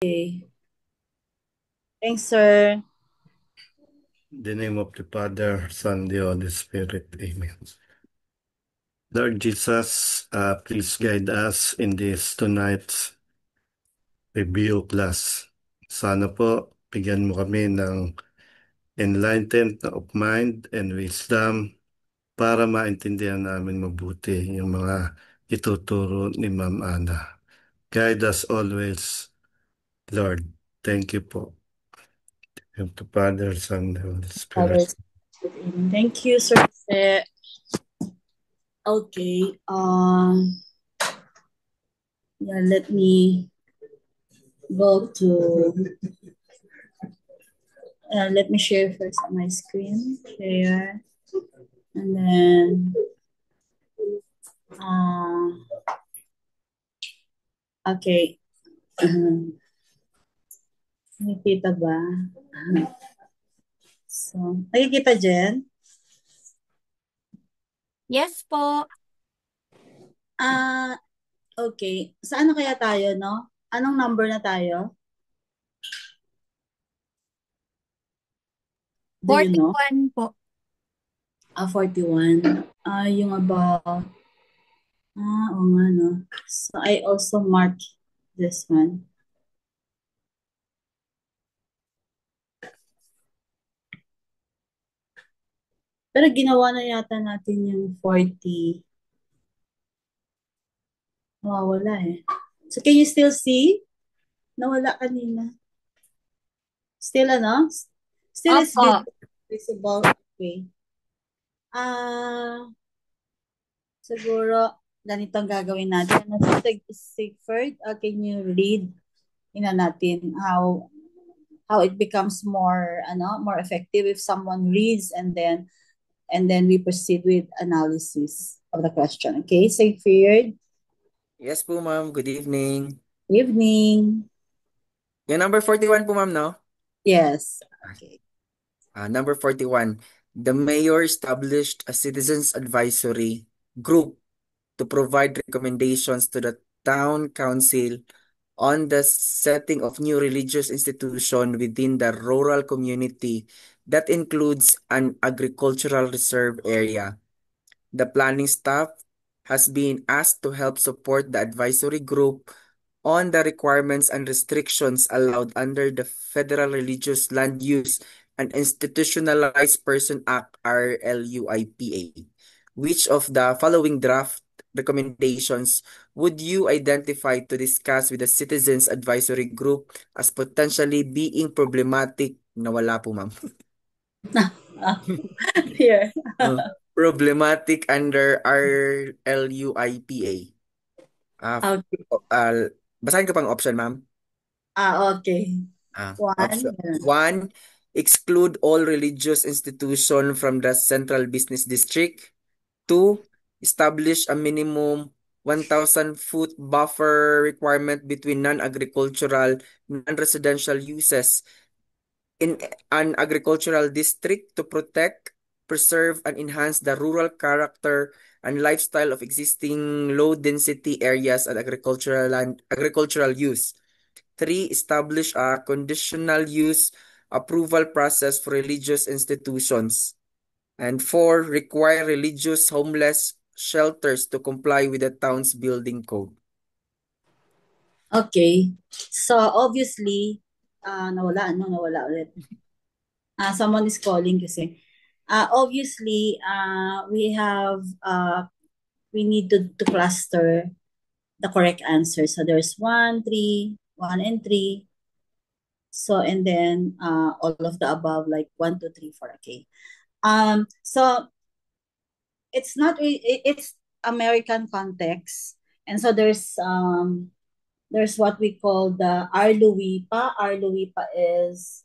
Okay. Thanks, sir. In the name of the Father, Son, the Holy Spirit. Amen. Lord Jesus, please guide us in this tonight's review class. Sana po, bigyan mo kami ng enlightened of mind and wisdom para maintindihan namin mabuti yung mga ituturo ni Ma'am Ana. Guide us always, Lord. Thank you po. In the Father, Son, and Holy Spirit. Others. Thank you, sir. Okay. Yeah, let me go to, let me share first on my screen. Share. And then, uh, okay. Nakikita ba? So, nakikita, Jen? Yes po. Okay. Saan na kaya tayo, no? Anong number na tayo? Do you know? 41 po. 41. Yung about, oo nga, no? So, I also mark this one. Pero ginawa na yata natin yung 40. Nawawala eh. So, can you still see? Nawala kanina. Still ano? Still is Opo. visible. Okay. Siguro, ganito ang gagawin natin. Sigford, can you read natin how it becomes more effective if someone reads and then we proceed with analysis of the question. Okay, Sigford. Yes po, ma'am. Good evening. Evening. Yung number 41 po, ma'am, no? Yes. Okay. Number 41. The mayor established a citizens advisory group to provide recommendations to the town council on the setting of new religious institution within the rural community that includes an agricultural reserve area. The planning staff has been asked to help support the advisory group on the requirements and restrictions allowed under the Federal Religious Land Use and Institutionalized Person Act RLUIPA. Which of the following draft recommendations would you identify to discuss with the Citizens Advisory Group as potentially being problematic? Nawala po, ma'am. Here. Problematic under RLUIPA. Okay. Basahin ko pang option, ma'am. Okay. Option One. 1, exclude all religious institution from the Central Business District. 2, establish a minimum 1,000-foot buffer requirement between non-agricultural, non-residential uses in an agricultural district to protect, preserve, and enhance the rural character and lifestyle of existing low-density areas and agricultural use. 3, establish a conditional use approval process for religious institutions. And 4, require religious homeless shelters to comply with the town's building code. Okay. So, obviously, nawala ulit. Someone is calling kasi. Obviously, we need to cluster the correct answer. So, there's 1, 3, 1 and 3. So, and then all of the above, like 1, 2, 3, 4. Okay. So, it's American context. And so there's what we call the RLUIPA. RLUIPA is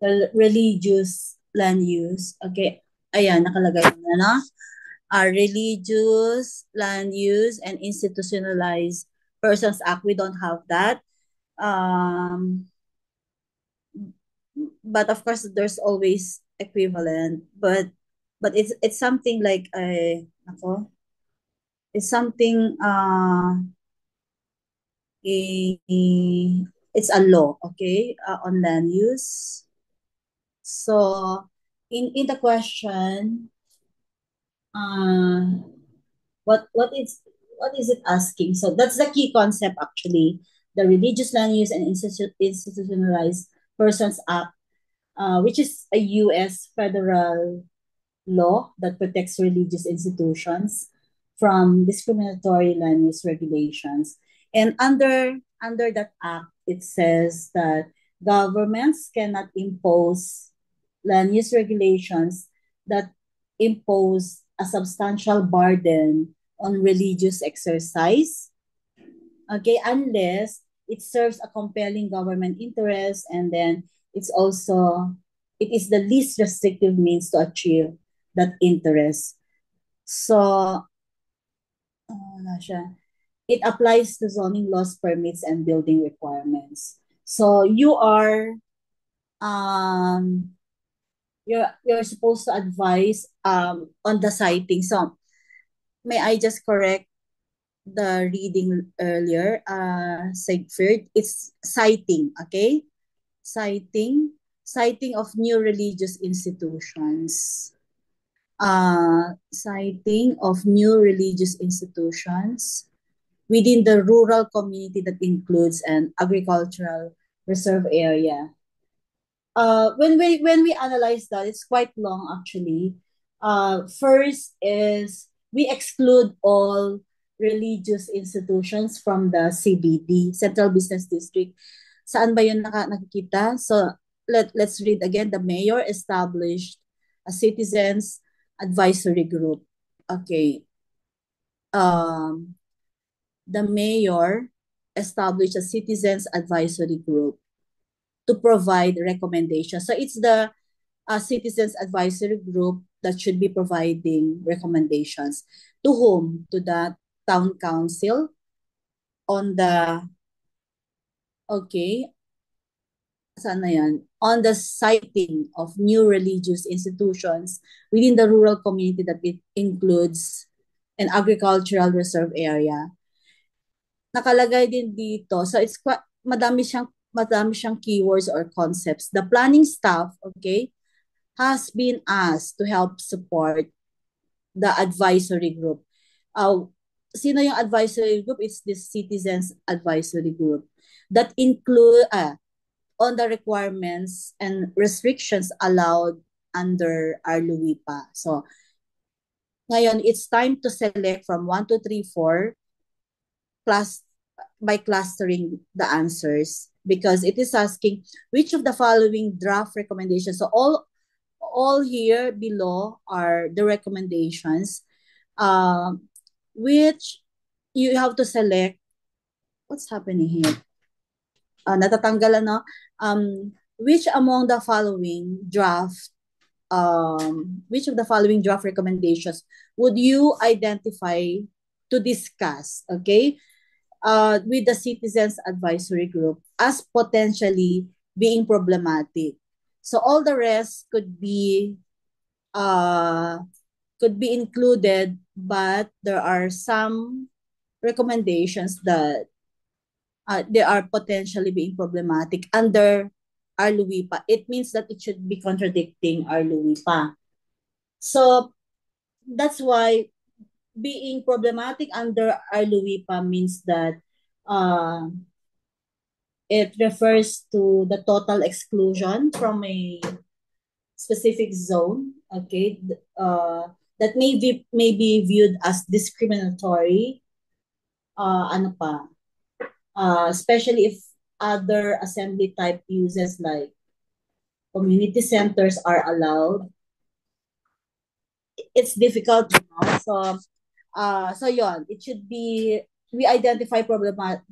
the religious land use. Okay. Ayan, nakalagay na, no? Religious land use and institutionalized persons act. We don't have that. But of course, there's always equivalent. But it's something like it's something it's a law, okay, on land use. So in the question, what is it asking? So that's the key concept actually. The Religious Land Use and Institutionalized Persons Act, which is a U.S. federal law that protects religious institutions from discriminatory land use regulations. And under that act, it says that governments cannot impose land use regulations that impose a substantial burden on religious exercise, okay, unless it serves a compelling government interest, and then it is the least restrictive means to achieve that interest. So, wala siya. It applies to zoning laws, permits, and building requirements. So um you're supposed to advise on the siting. So may I just correct the reading earlier, Sigfrid? It's citing, okay? Citing of new religious institutions. Citing of new religious institutions within the rural community that includes an agricultural reserve area. When we analyze that, it's quite long actually. First is we exclude all religious institutions from the CBD, Central Business District. Saan ba yun nakikita? So let's read again. The mayor established a citizens advisory group. Okay. The mayor established a citizens advisory group to provide recommendations. So it's the citizens advisory group that should be providing recommendations. To whom? To the town council on the, okay, saan na yan? On the siting of new religious institutions within the rural community that it includes an agricultural reserve area. Nakalagay din dito. So it's quite, madami siyang keywords or concepts. The planning staff, okay, has been asked to help support the advisory group. Sino yung advisory group? It's the Citizens Advisory Group that include on the requirements and restrictions allowed under RLUIPA. So, ngayon, it's time to select from 1, 2, 3, 4 class by clustering the answers because it is asking which of the following draft recommendations. So all here below are the recommendations, which you have to select. What's happening here? Natatanggalan, no? Which among the following which of the following draft recommendations would you identify to discuss, okay, with the Citizens Advisory Group as potentially being problematic? So all the rest could be included, but there are some recommendations that they are potentially being problematic under RLUIPA. It means that it should be contradicting RLUIPA. So that's why being problematic under RLUIPA means that it refers to the total exclusion from a specific zone, okay, that may be viewed as discriminatory, ano pa, especially if other assembly type uses like community centers are allowed. It's difficult, you know? So yon, it should be, we identify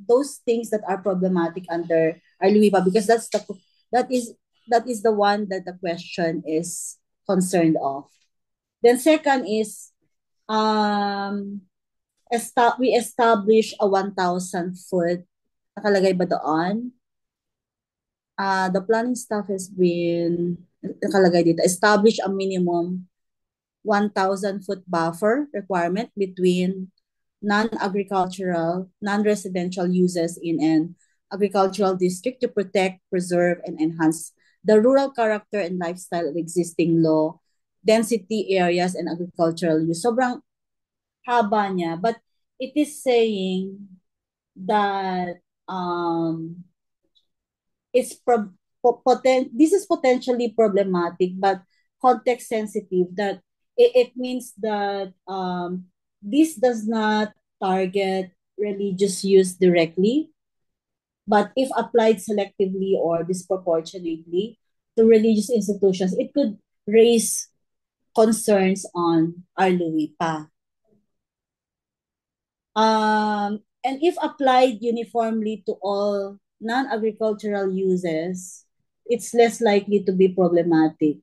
those things that are problematic under RLUIPA because that is the one that the question is concerned of. Then second is we establish a 1,000 foot. Nakalagay ba doon? The planning staff has been, nakalagay dito, establish a minimum 1,000 foot buffer requirement between non-agricultural, non-residential uses in an agricultural district to protect, preserve, and enhance the rural character and lifestyle of existing low density areas and agricultural use. Sobrang haba niya, but it is saying that this is potentially problematic but context sensitive, that it means that this does not target religious use directly, but if applied selectively or disproportionately to religious institutions, it could raise concerns on our luwipa. And if applied uniformly to all non-agricultural uses, it's less likely to be problematic.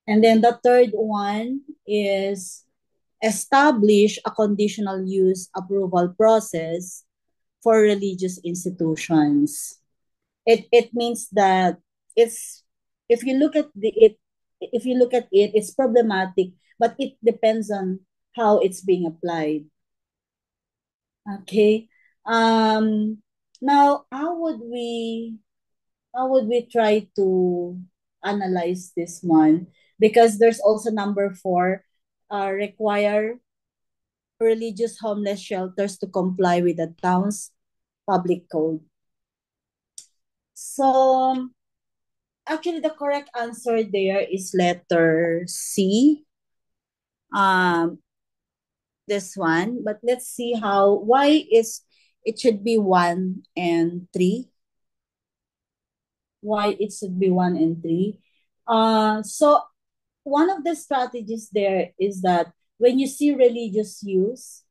And then the third one is establish a conditional use approval process for religious institutions. It means that it's if you look at it, it's problematic, but it depends on how it's being applied. Okay. Now how would we try to analyze this one? Because there's also number 4, require religious homeless shelters to comply with the town's public code. So actually the correct answer there is letter C. This one, but let's see why it should be 1 and 3. Why it should be 1 and 3. So one of the strategies there is that when you see religious use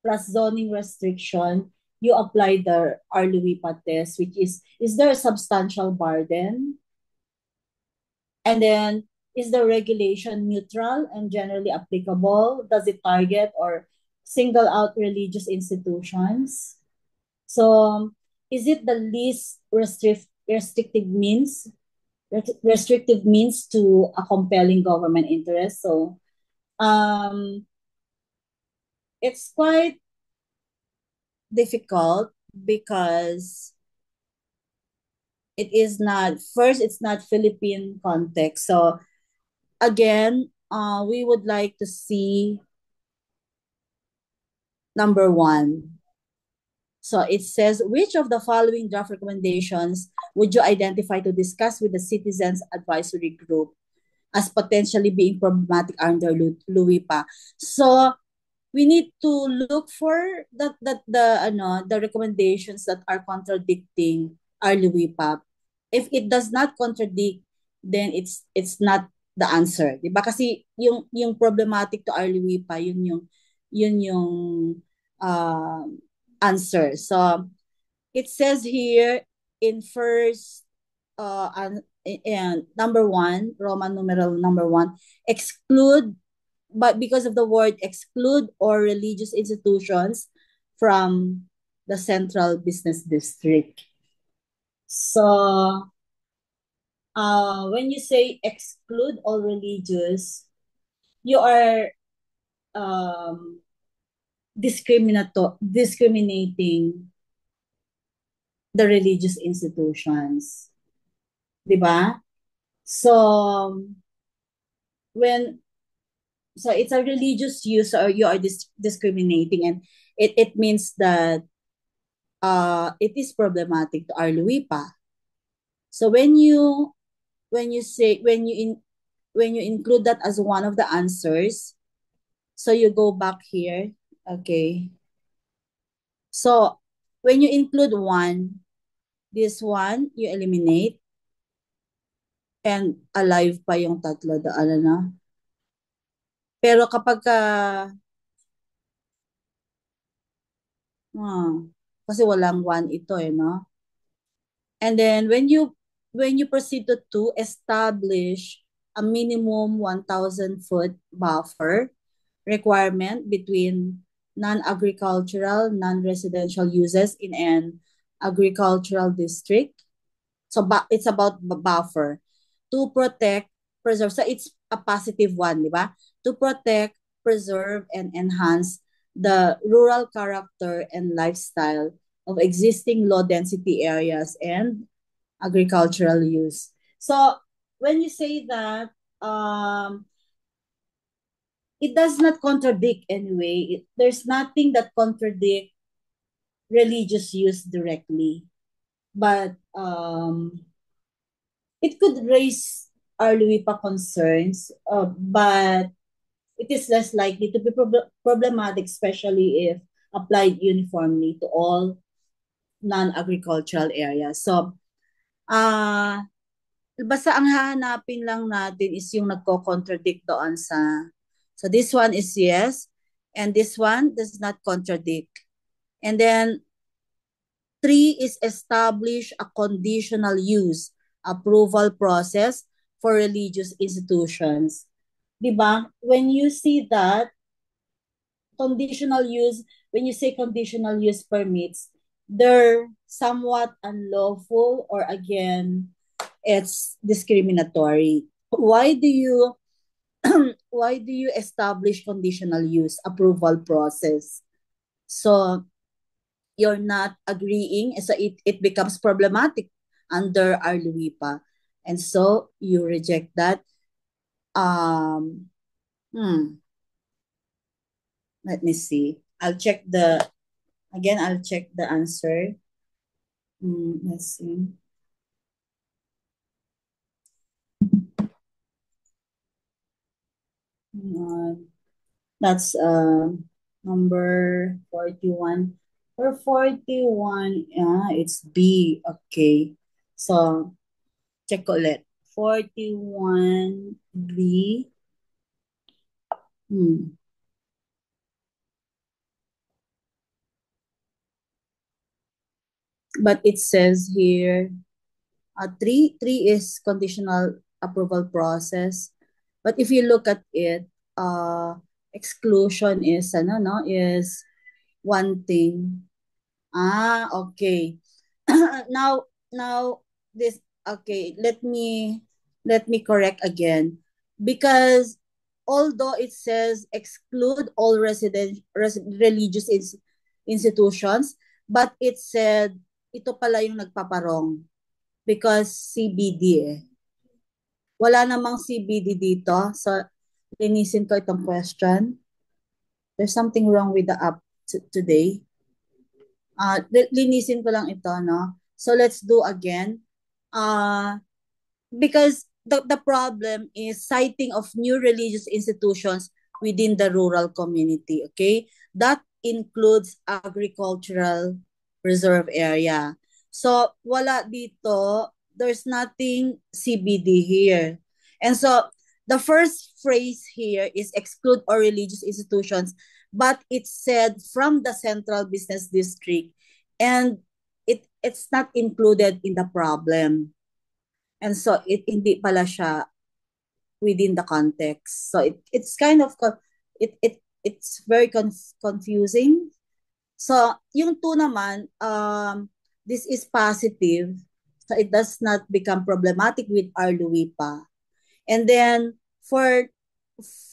plus zoning restriction, you apply the Arluipa test, which is there a substantial burden? And then, is the regulation neutral and generally applicable? Does it target or single out religious institutions? So, is it the least restrictive means to a compelling government interest? So, it's quite difficult because it's not Philippine context. So again, we would like to see number 1. So it says, which of the following draft recommendations would you identify to discuss with the Citizens Advisory Group as potentially being problematic under LUWIPA? So we need to look for the recommendations that are contradicting our LUWIPA. If it does not contradict, then it's not the answer, di ba? Kasi yung problematic to our LUWIPA, yun yung answer. So it says here in first and number 1, Roman numeral number 1, exclude, but because of the word exclude or religious institutions from the central business district. So when you say exclude all religious, you are discriminating the religious institutions. Diba? So so it's a religious use, or you are discriminating, and it means that it is problematic to our LUWIPA. So when you include that as one of the answers, so you go back here, okay. So when you include 1, this one you eliminate, and alive pa yung tatlo na. Pero kapag kasi walang 1 ito no? And then when you proceed to establish a minimum 1,000 foot buffer requirement between non-agricultural, non-residential uses in an agricultural district. So it's about buffer to protect, preserve. So it's a positive 1, di ba? To protect, preserve, and enhance the rural character and lifestyle of existing low density areas and agricultural use. So when you say that, it does not contradict anyway. There's nothing that contradict religious use directly, but it could raise RLUIPA concerns, but it is less likely to be problematic, especially if applied uniformly to all non-agricultural areas. So, basta ang hahanapin lang natin is yung nagko-contradict doon sa... So, this one is yes, and this one does not contradict. And then, 3 is establish a conditional use approval process for religious institutions. Diba? When you see that, conditional use, when you say conditional use permits, they're somewhat unlawful or again, it's discriminatory. Why do you establish conditional use approval process? So you're not agreeing, so it becomes problematic under RLUIPA. And so you reject that. Let me see. I'll check the answer. Let's see. That's number 41. For 41, it's B. Okay. So, check ko ulit. 41 B. But it says here, 3 is conditional approval process. But if you look at it, exclusion is is one thing. Okay. now this, okay, let me correct again, because although it says exclude all religious institutions, but it said ito pala yung nagpaparong because CBD Wala namang CBD dito. So, linisin ko itong question. There's something wrong with the app today. Linisin ko lang ito, no? So, let's do again. Because the problem is citing of new religious institutions within the rural community, okay? That includes agricultural reserve area. So, wala dito, there's nothing CBD here. And so, the first phrase here is exclude all religious institutions, but it's said from the central business district, and it's not included in the problem. And so, hindi pala siya within the context. So, it's kind of, it's very confusing. So, yung 2 naman, this is positive. So, it does not become problematic with RLUIPA. And then, for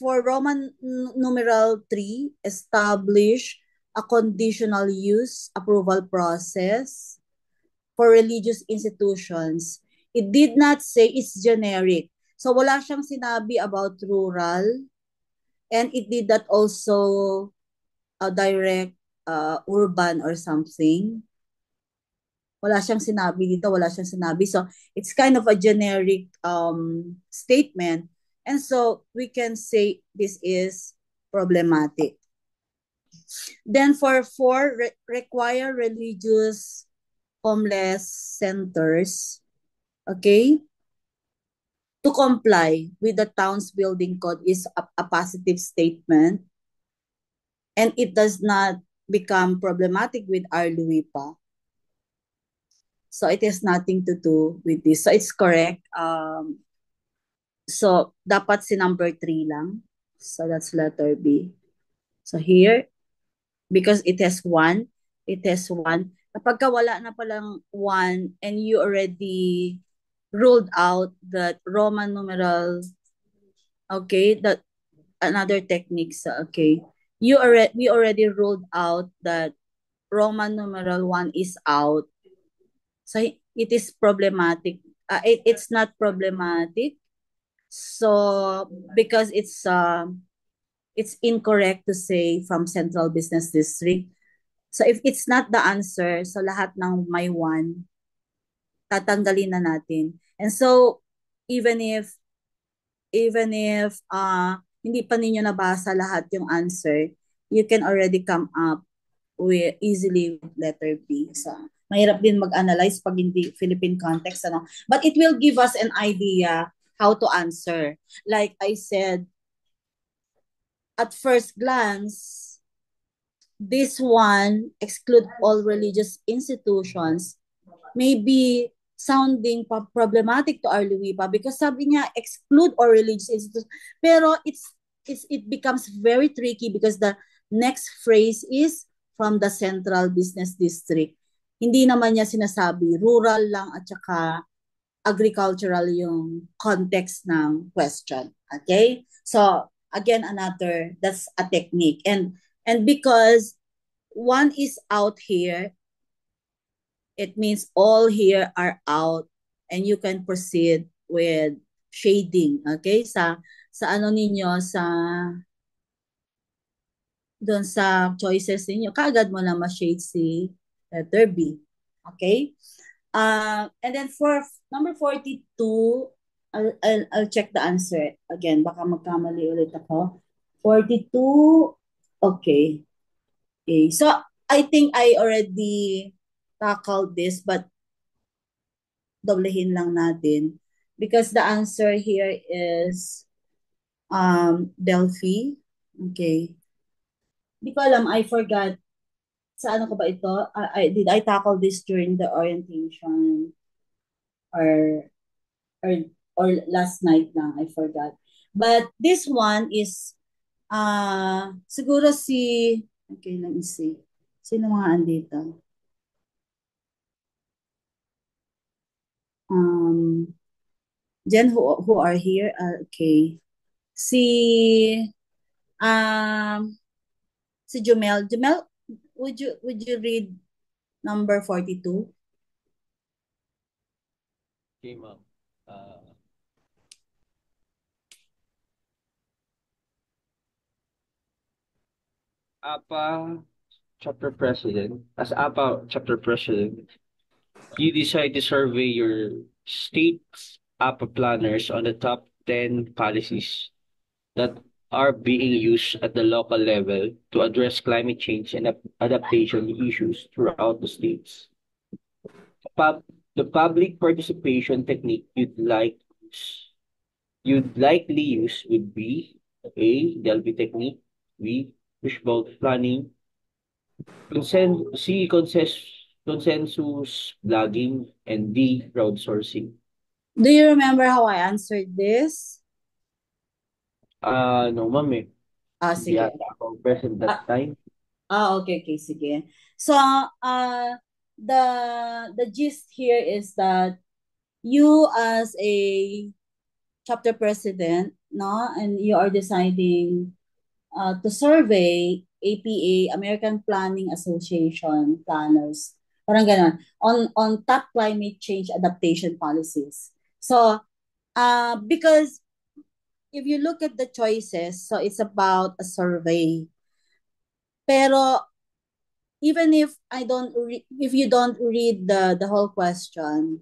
Roman numeral 3, establish a conditional use approval process for religious institutions. It did not say it's generic. So, wala siyang sinabi about rural, and it did not also direct urban or something. Wala siyang sinabi dito, wala siyang sinabi. So, it's kind of a generic statement. And so, we can say this is problematic. Then for 4, require religious homeless centers, okay, to comply with the town's building code is a positive statement. And it does not become problematic with RLUIPA. So it has nothing to do with this. So it's correct. So dapat si number 3 lang. So that's letter B. So here, because it has 1, kapag wala na palang 1 and you already ruled out that Roman numeral, okay, that another techniques, okay, we already ruled out that Roman numeral 1 is out. So it is problematic. It's not problematic. So because it's incorrect to say from Central Business District. So if it's not the answer, so lahat ng may 1, tatanggalin na natin. And so even if hindi pa ninyo nabasa lahat yung answer, you can already come up with easily with letter B. So mahirap din mag-analyze pag hindi Philippine context, ano. But it will give us an idea how to answer. Like I said, at first glance, this one, exclude all religious institutions, may be sounding problematic to our Luipa because sabi niya, exclude all religious institutions. Pero it becomes very tricky because the next phrase is from the Central Business District. Hindi naman niya sinasabi, rural lang at saka agricultural yung context ng question. Okay? So, again, that's a technique. And because 1 is out here, it means all here are out and you can proceed with shading. Okay? Sa ano ninyo, doon sa choices ninyo, kaagad mo na ma-shade si letter B. Okay? And then for number 42, I'll check the answer again. Baka magkamali ulit ako. 42, okay. So I think I already tackled this, but doblehin lang natin because the answer here is Delphi. Okay. Di ko alam, I forgot. Sa ano ko ba ito? Did I tackle this during the orientation? Or last night lang, I forgot. But this one is, siguro okay, let me see. Sino mga andito? Jen, who are here? Okay. Si Jumel. Jumel, would you read number 42? Okay, ma'am. APA chapter president, as APA chapter president, you decide to survey your state's APA planners on the top 10 policies that are being used at the local level to address climate change and adaptation issues throughout the states. The public participation technique you'd likely use would be A, Delphi technique, B, fishbowl planning, C, consensus blogging, and D, crowdsourcing. Do you remember how I answered this? No, ma'am eh. Sige. Hindi ata ako present that time. Okay, sige. So, the gist here is that you as a chapter president, no, and you are deciding to survey APA, American Planning Association planners, parang ganon, on top climate change adaptation policies. So, because if you look at the choices, so it's about a survey. Pero even if if you don't read the whole question,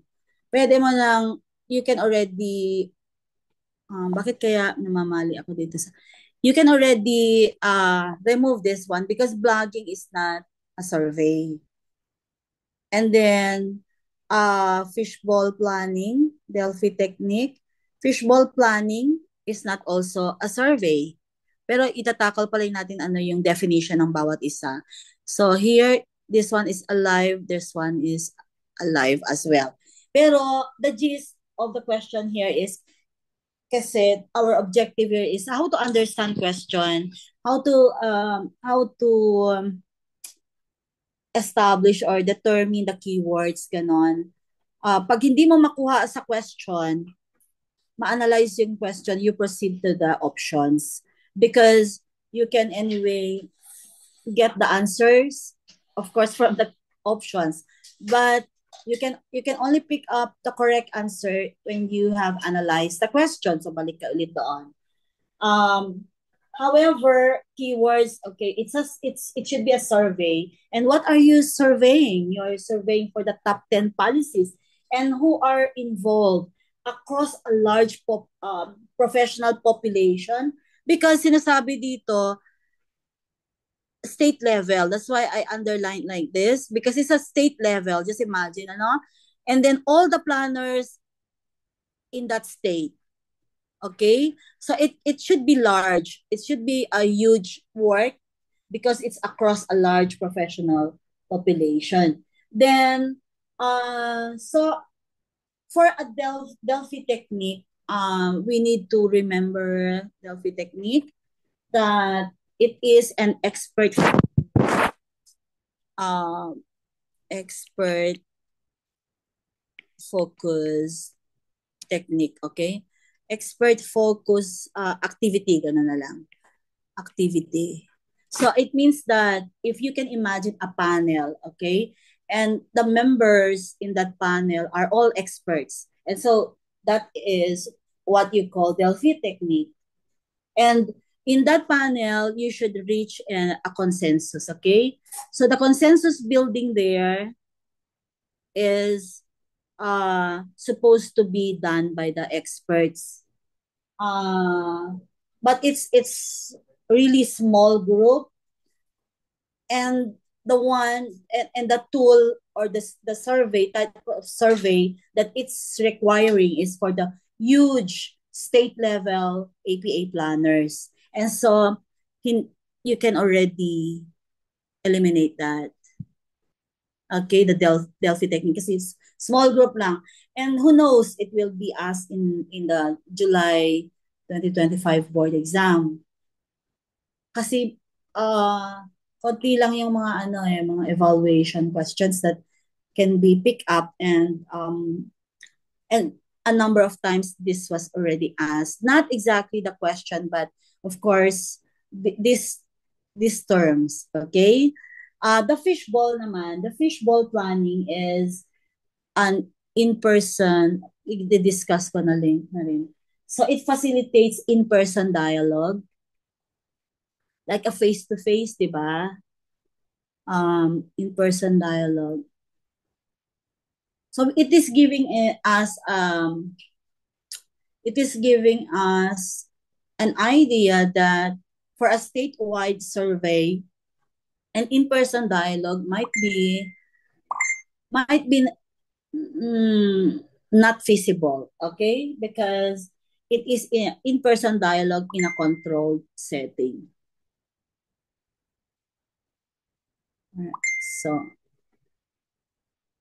pwede mo lang, you can already bakit kaya namamali ako dito you can already remove this one because blogging is not a survey. And then fishbowl planning, Delphi technique. Fishbowl planning is not also a survey. Pero itatakal pala natin ano yung definition ng bawat isa. So here, this one is alive, this one is alive as well. Pero the gist of the question here is, kasi our objective here is how to understand question, how to establish or determine the keywords, ganon. Pag hindi mo makuha sa question, ma-analyze yung question, you proceed to the options because you can anyway get the answers of course, from the options, but you can only pick up the correct answer when you have analyzed the question. So balik ka ulit doon. However, keywords, okay, it should be a survey. And what are you surveying? You're surveying for the top 10 policies and who are involved across a large professional population. Because sinasabi dito, state level. That's why I underline like this, because it's a state level. Just imagine, ano? And then all the planners in that state. Okay? So it should be large. It should be a huge work because it's across a large professional population. Then, so for a Delphi technique, we need to remember Delphi technique that it is an expert focus technique, okay? Expert focus activity, ganun na lang. Activity. So it means that if you can imagine a panel, okay, and the members in that panel are all experts. And so that is what you call Delphi technique. And in that panel, you should reach a consensus, okay? So the consensus building there is supposed to be done by the experts. But it's really small group, and the one and the tool or the survey type of survey that it's requiring is for the huge state level APA planners. And so you can already eliminate that. Okay, the Delphi technique kasi small group lang. And who knows, it will be asked in the July 2025 board exam. Kasi konti lang yung mga mga evaluation questions that can be picked up, and a number of times this was already asked. Not exactly the question, but of course these terms, okay? The fishbowl naman, the fishbowl planning is an in-person, i-discuss ko na rin. So it facilitates in-person dialogue, like a face-to-face, di ba? In-person dialogue. So it is giving us an idea that for a statewide survey, an in-person dialogue might be not feasible, okay? Because it is in-person dialogue in a controlled setting. So,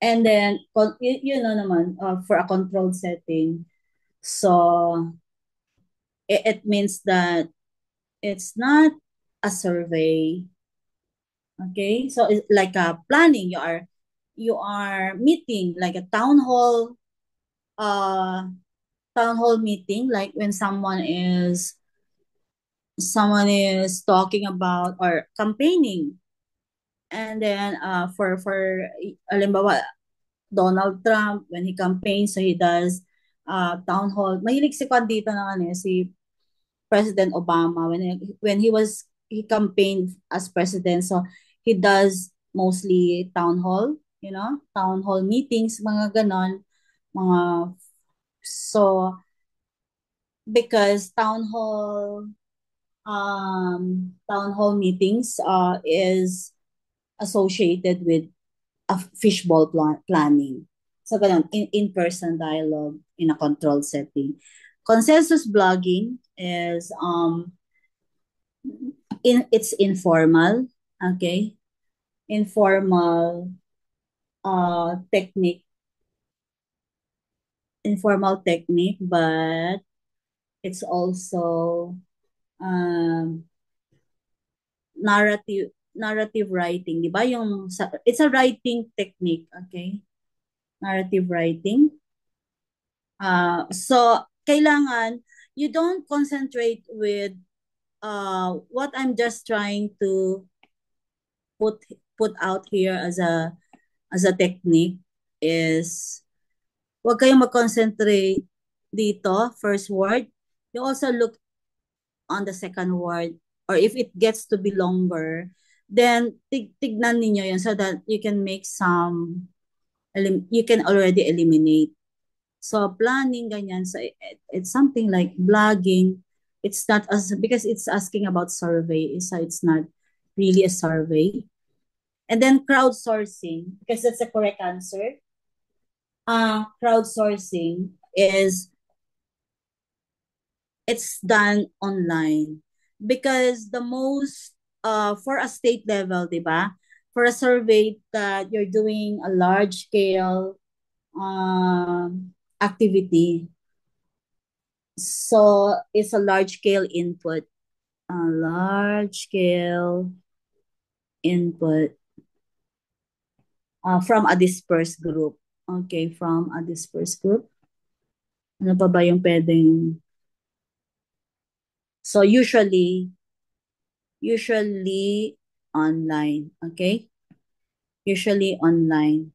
and then, naman, for a controlled setting, so it means that it's not a survey, okay? So it's like a planning. You are meeting like a town hall meeting, like when someone is talking about or campaigning. And then for halimbawa, Donald Trump, when he campaigns, so he does town hall. Mahilig si dito na si President Obama when he campaigned as president, so he does mostly town hall, town hall meetings, mga ganon, so because town hall meetings is associated with a fishbowl planning. So ganon, in-person dialogue in a controlled setting. Consensus blogging is it's informal, okay? Informal technique, but it's also narrative writing, di ba? It's a writing technique, okay? Narrative writing. So kailangan you don't concentrate with what I'm just trying to put put out here as a technique is huwag kayong mag-concentrate dito, first word. You also look on the second word, or if it gets to be longer, then tignan ninyo yun so that you can make you can already eliminate. So planning, ganyan. So it's something like blogging. It's not as, because it's asking about survey, so it's not really a survey. And then crowdsourcing, because that's the correct answer. Crowdsourcing is, it's done online, because the most for a state level, di ba? For a survey that you're doing a large scale activity. So it's a large scale input. A large scale input from a dispersed group. Okay, from a dispersed group. Ano pa ba yung pwedeng... So usually online, okay? Usually online.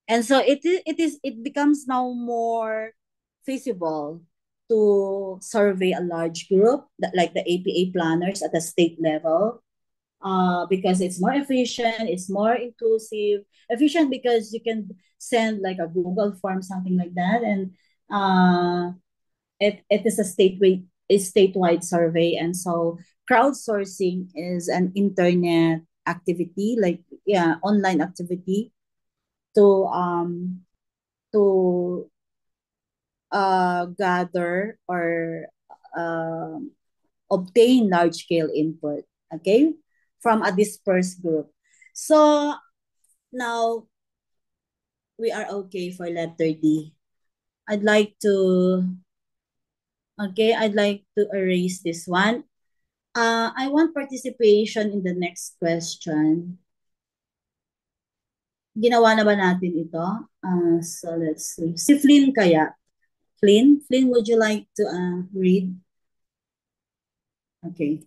And so it becomes now more feasible to survey a large group, like the APA planners at the state level, because it's more efficient, it's more inclusive. Efficient because you can send like a Google form, something like that, and it is a statewide survey. And so crowdsourcing is an internet activity, like, yeah, online activity to to gather or obtain large scale input, okay, from a dispersed group. So now we are okay for letter D. I'd like to erase this one. I want participation in the next question. Ginawa na ba natin ito? So let's see. Si Flynn kaya. Flynn, would you like to read? Okay.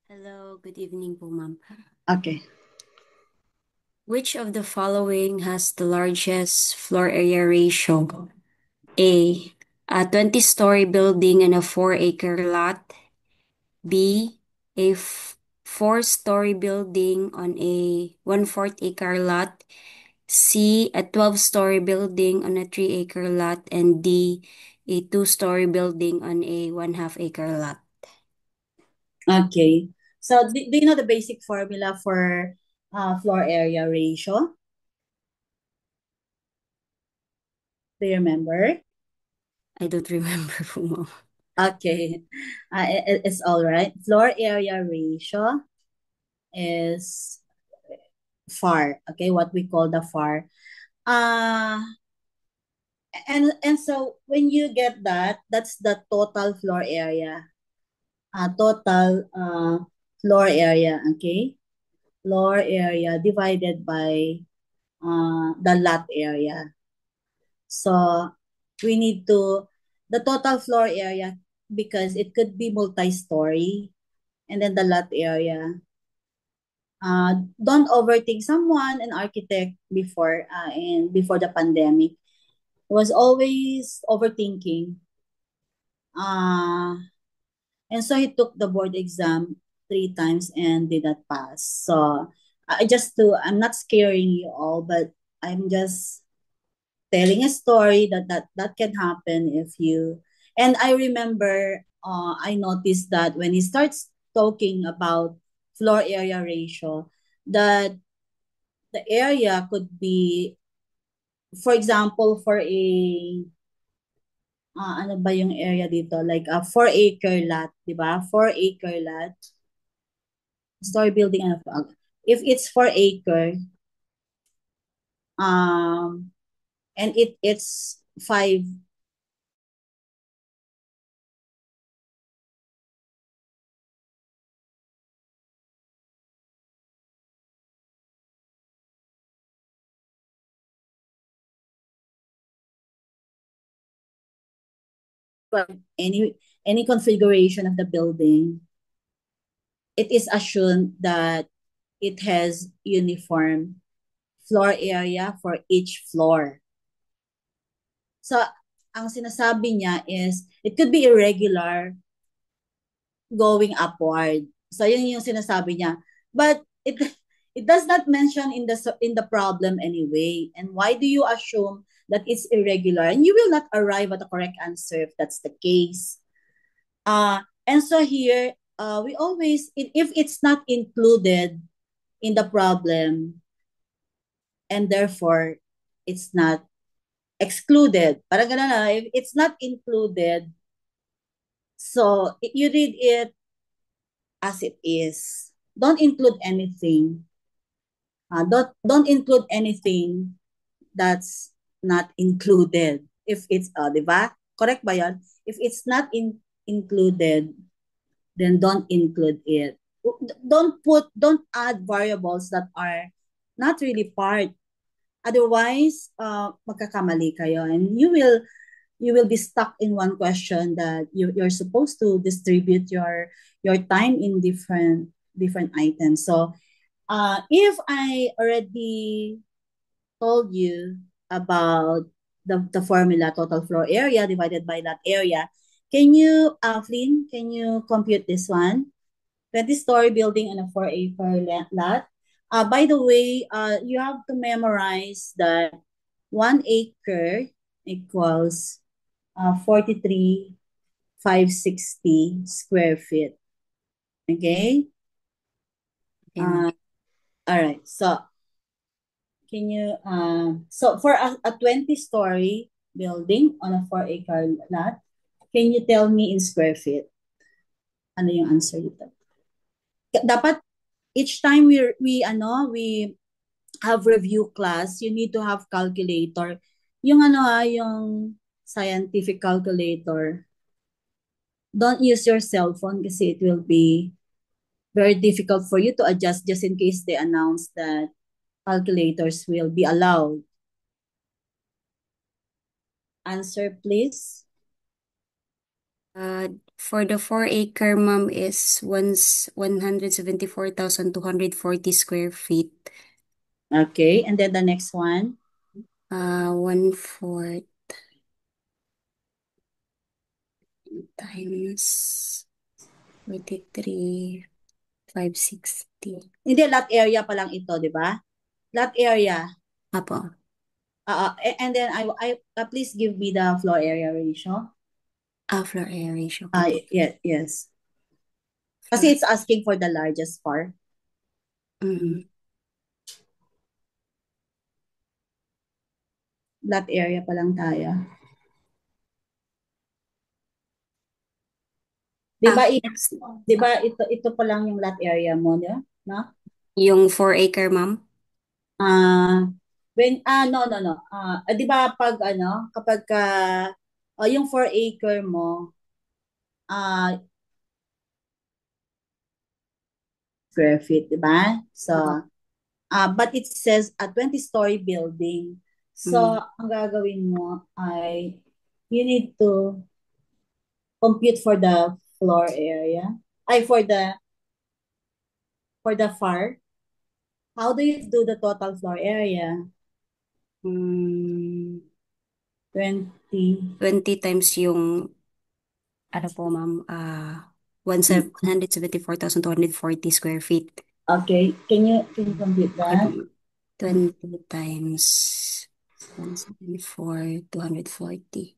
Hello, good evening po, ma'am. Okay. Which of the following has the largest floor area ratio? A 20-story building and a 4-acre lot. B, a 4-story building on a 1/4 acre lot. C, a 12-story building on a 3-acre lot. And D, a 2-story building on a 1/2 acre lot. Okay. So do you know the basic formula for floor area ratio? Do you remember? I don't remember po, ma'am. Okay. It's all right. Floor area ratio is FAR. Okay, what we call the FAR. And so when you get that, that's the total floor area. Total floor area, okay? Floor area divided by the lot area. So we need to, the total floor area, because it could be multi-story, and then the lot area. Don't overthink. Someone, an architect before, and before the pandemic, was always overthinking. And so he took the board exam 3 times and did not pass. So I'm not scaring you all, but I'm just telling a story that can happen if you. And I remember, I noticed that when he starts talking about floor area ratio, that the area could be, for example, for a ano ba yung area dito, like a 4-acre lot, di ba? 4-acre lot, story building, if it's 4-acre, and it's 5, any configuration of the building, it is assumed that it has uniform floor area for each floor. So, ang sinasabi niya is, it could be irregular going upward. So, yun yung sinasabi niya. But, it does not mention in the problem anyway. And why do you assume that it's irregular? And you will not arrive at the correct answer if that's the case. And so here, we always, if it's not included in the problem, and therefore, it's not excluded. Parang ganun na, if it's not included, so you read it as it is. Don't include anything. Don't include anything that's not included. If it's, di ba? Correct ba yan? If it's not included, then don't include it. Don't add variables that are not really part. Otherwise, magkakamali kayo, and you will be stuck in one question that you're supposed to distribute your time in different items. So, if I already told you about the formula total floor area divided by lot area, can you, Flynn, can you compute this one? 20-story building on a 4-acre lot. By the way, you have to memorize that 1 acre equals 43,560 square feet. Okay? Yeah. All right. So, can you, so for a 20-story building on a 4-acre lot, can you tell me in square feet? Ano yung answer dito? Dapat each time we have review class, you need to have calculator. Yung yung scientific calculator. Don't use your cell phone kasi it will be very difficult for you to adjust just in case they announce that calculators will be allowed. Answer, please. For the 4-acre, ma'am, is 174,240 square feet. Okay, and then the next one. 1/4 times 43,560. Hindi, lot area pa lang ito, di ba? Lot area. Apo. And then please give me the floor area ratio. Floor area ratio. Yes. Kasi it's asking for the largest part. Lot area pa lang tayo. Di ba ito pa lang yung lot area mo, no? Yung 4-acre, ma'am? No. Di ba kapag yung 4-acre mo, square feet, di ba? So, but it says a 20-story building. So, ang gagawin mo ay you need to compute for the floor area. For the FAR. How do you do the total floor area? 20 times yung ano po, ma'am, 174,240 square feet. Okay, can you compute that? 20 times 174,240.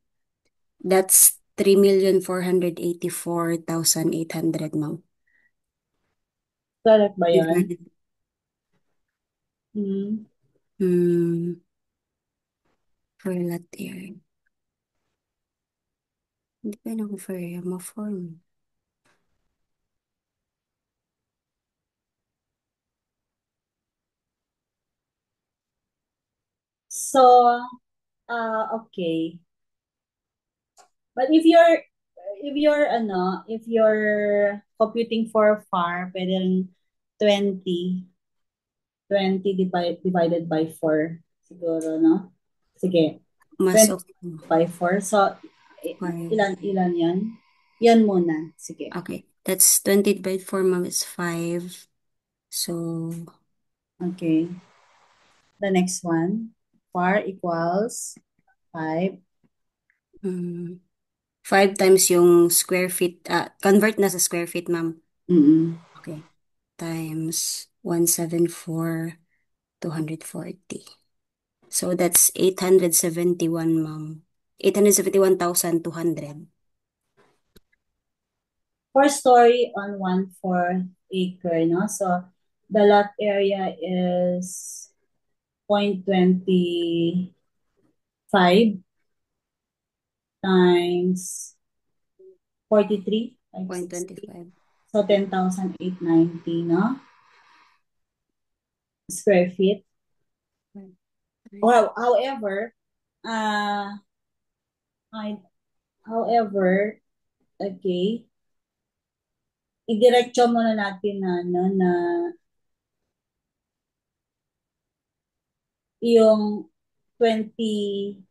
That's 3,484,800, ma'am. Correct ba yan? For lot area. Hindi pa na for area ma-form. So, okay. But if you're computing for FAR, pwede rin 20 divided by 4 siguro, no? Sige. Mas 20 by 4. So, ilan yan? Yan muna. Sige. Okay. That's 20 divided by 4, ma'am, is 5. So, Okay. The next one. FAR equals 5. 5 times yung square feet. Convert na sa square feet, ma'am. Okay. Times 174,240. So that's 871, ma'am. 871,200. 4-story on 1/4 acre, no? So the lot area is 0.25 times 43, 560. 0.25. So 10,890, no? Square feet. Well, however, okay, idiretso muna natin na, no, na yung 20,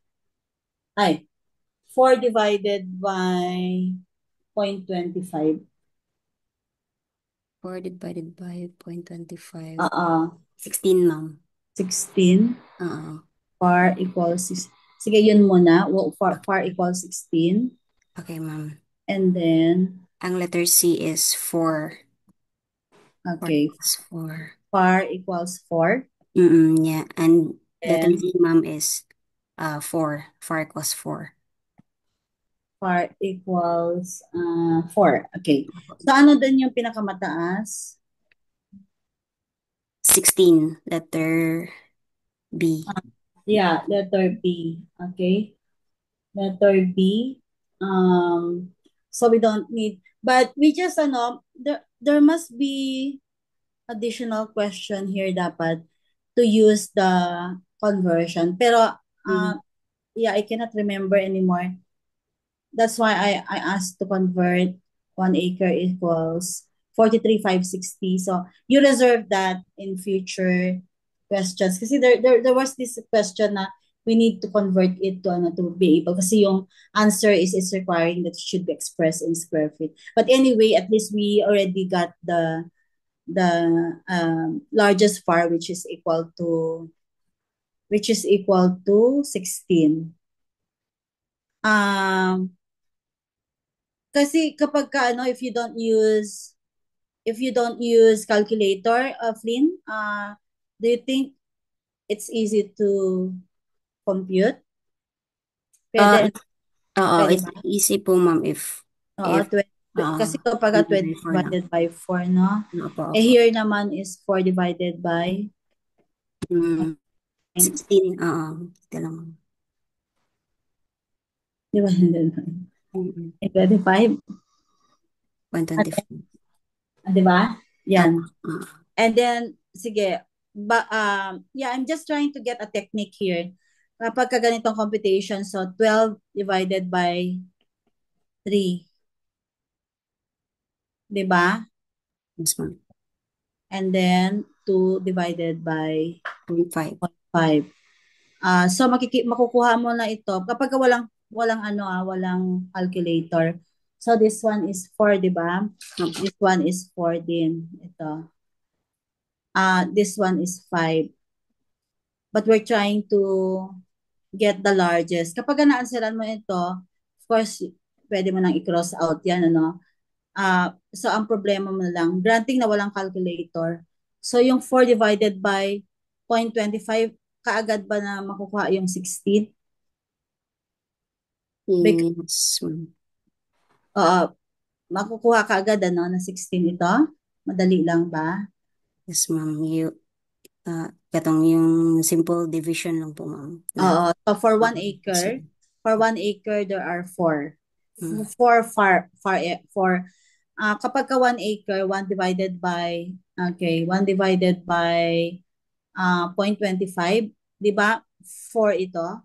4 divided by 0.25. 4 divided by 0.25. 16, 16, ma'am. 16. FAR equals 6. Sige, yun muna. FAR equals 16. Okay, ma'am. And then, ang letter C is 4. Okay. 4. FAR equals 4. Yeah. And letter And D, ma'am, is 4. FAR equals 4. FAR equals 4. Okay. So, ano din yung pinakamataas? 16. Letter B. Yeah, letter B. Okay. Letter B. So we don't need, but we just, there must be additional question here dapat to use the conversion. Pero, yeah, I cannot remember anymore. That's why I asked to convert 1 acre equals 43,560. So you reserve that in future questions. Kasi there was this question na we need to convert it to be able. Kasi yung answer is requiring that it should be expressed in square feet. But anyway, at least we already got the largest FAR, which is equal to 16. Kasi kapag if you don't use calculator, Flynn, do you think it's easy to compute? Pwede, it's easy po, ma'am, if kasi kapag 20 divided by 4, no? Opo. Here naman is 4 divided by 16. Ito lang, ma'am. Divided by 25. 125. Di ba? Yan. And then, sige, yeah, I'm just trying to get a technique here. Kapag ganitong computation, so 12 divided by 3. Di ba? Yes, ma'am. And then, 2 divided by 0.5. 0.5. So, makukuha mo na ito kapag walang calculator. So, this one is 4, di ba? This one is 4 din. Ito. This one is 5. But we're trying to get the largest. Kapag na-answeran mo ito, of course, pwede mo nang i-cross out yan, ano? So, ang problema mo lang, granting na walang calculator. So, yung 4 divided by 0.25, kaagad ba na makukuha yung 16? Yes, ma'am. Makukuha kaagad, na 16 ito? Madali lang ba? Yes, ma'am. Katong yung simple division lang po, ma'am. So, for 1 acre, there are 4. 4 kapag ka 1 acre, 1 divided by 0.25, di ba? 4 ito.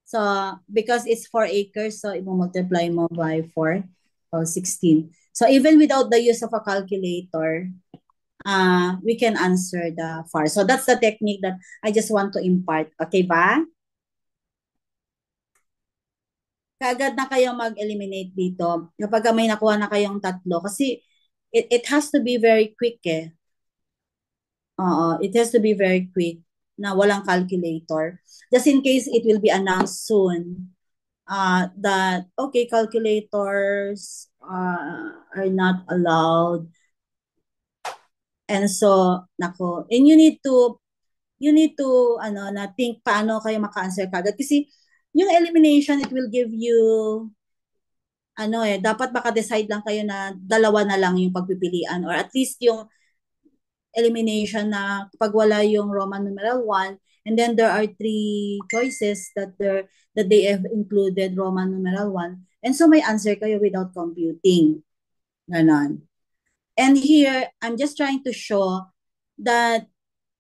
So, because it's 4 acres, so i-multiply mo by 4, so 16. So, even without the use of a calculator, we can answer the FAR. So, that's the technique that I just want to impart. Okay ba? Kaagad na kayo mag-eliminate dito kapag may nakuha na kayong tatlo kasi it has to be very quick eh. It has to be very quick na walang calculator. Just in case it will be announced soon that, okay, calculators are not allowed. And so, nako, and you need to na think paano kayo maka-answer kagad. Kasi yung elimination, it will give you dapat maka-decide lang kayo na dalawa na lang yung pagpipilian, or at least yung elimination na kapag wala yung Roman numeral 1, and then there are 3 choices that they have included Roman numeral 1, and so may answer kayo without computing. Ganon. And here, I'm just trying to show that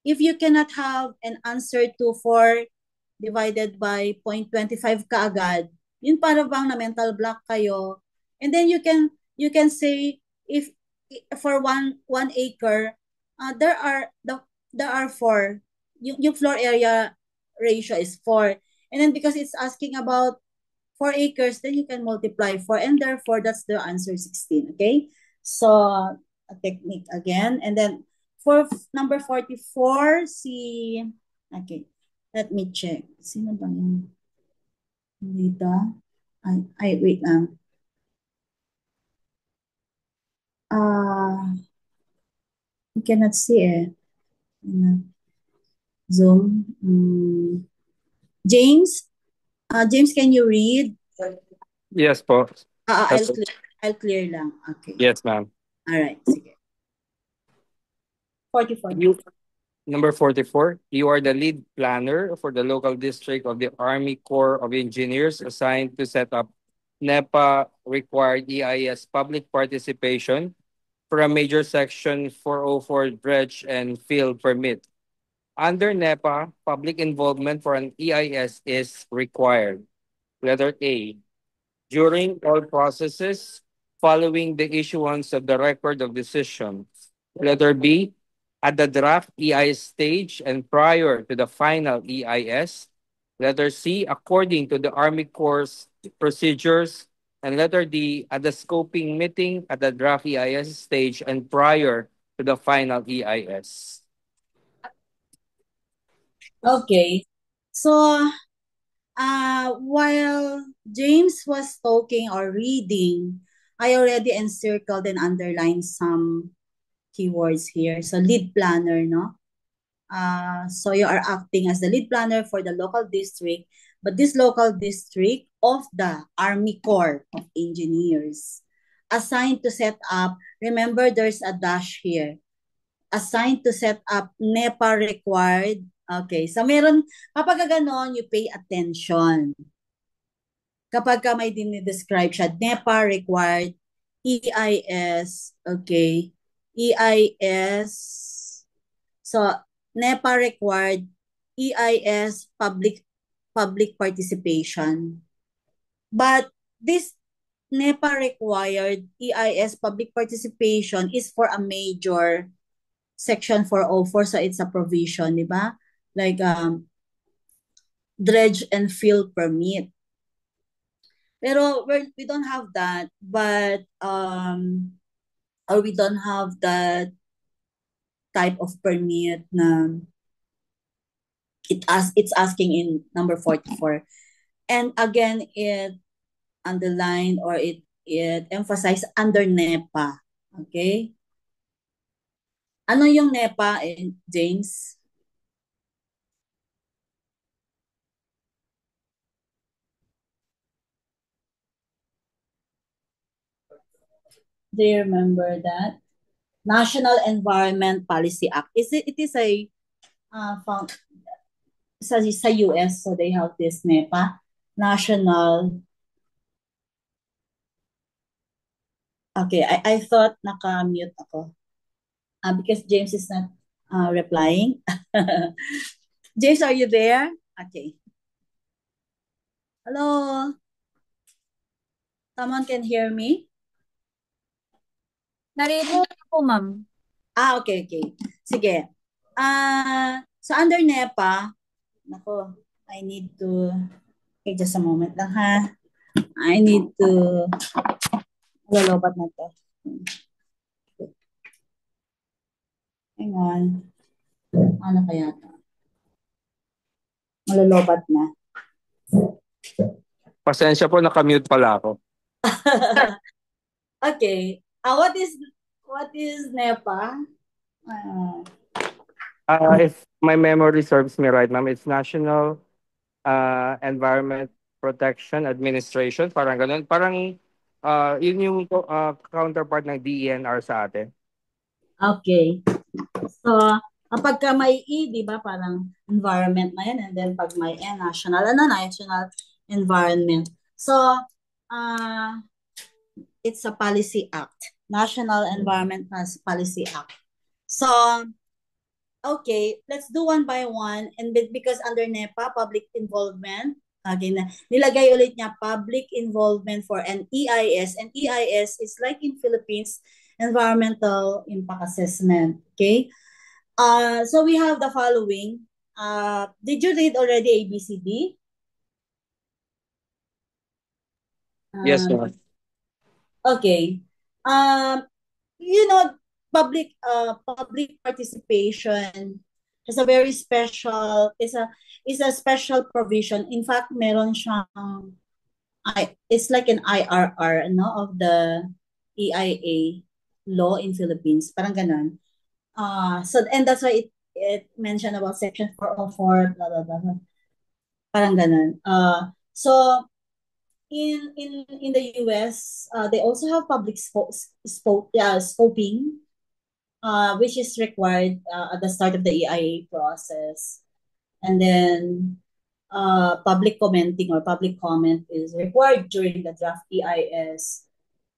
if you cannot have an answer to 4 divided by 0.25 kaagad, yun para bang na mental block kayo. And then you can say, if for one acre, there are 4. Yung floor area ratio is 4. And then because it's asking about 4 acres, then you can multiply 4, and therefore that's the answer 16. Okay? So a technique again. And then for number 44, okay, let me check. Sino ba yung dito? Ay, wait lang. You cannot see Zoom. James? James, can you read? Yes po. I'll clear lang. Okay. Yes, ma'am. All right. Sige. 44. Number 44, you are the lead planner for the local district of the Army Corps of Engineers assigned to set up NEPA required EIS public participation for a major section 404 dredge and fill permit. Under NEPA, public involvement for an EIS is required. Letter A, during all processes following the issuance of the record of decision. Letter B, at the draft EIS stage and prior to the final EIS. Letter C, according to the Army Corps procedures. And letter D, at the scoping meeting at the draft EIS stage and prior to the final EIS. Okay. So, while James was talking or reading, I already encircled and underlined some keywords here. So, lead planner, no? So you are acting as the lead planner for the local district, but this local district of the Army Corps of Engineers assigned to set up, remember there's a dash here, assigned to set up NEPA required. Okay, so meron, kapag ganon, you pay attention. Kapag ka may dinidescribe siya, NEPA required, EIS, okay, EIS, so NEPA required, EIS public participation. But this NEPA required EIS public participation is for a major section 404, so it's a provision, di ba? Like dredge and fill permit. Pero we don't have that, but or we don't have that type of permit na it's asking in number 44. And again, it underlined or it emphasized under NEPA. Okay? Ano yung NEPA, James? Do you remember that? National Environment Policy Act. It is a sa US, so they have this NEPA, National. Okay, I thought naka-mute ako. Because James is not replying. James, are you there? Okay. Hello? Someone can hear me? Narito po, ma'am. Okay. Sige. So under NEPA, nako, I need to, okay, just a moment lang ha. I need to, lalobat na to. Hang on. Ano kaya to? Malolobat na. Pasensya po, nakamute pala ako. Okay. What is NEPA? If my memory serves me right, ma'am, it's National Environment Protection Administration. Parang ganun. Parang yun yung counterpart ng DENR sa atin. Okay. So, kapag ka may E, di ba, parang environment na yan. And then pag may N, national environment. So, it's a policy act. National Environment Policy Act. So, okay, let's do one by one. And because under NEPA, public involvement, okay, nilagay ulit niya public involvement for an EIS. And EIS is like in Philippines, Environmental Impact Assessment. Okay. So we have the following. Did you read already ABCD? Yes, ma'am. Okay. Public participation is a very special is a special provision. In fact, meron siyang it's like an IRR of the EIA law in Philippines. Parang ganun. And that's why it mentioned about section 404 blah blah blah. Parang ganun. So in the US, they also have public scoping, which is required at the start of the EIA process. And then public commenting or public comment is required during the draft EIS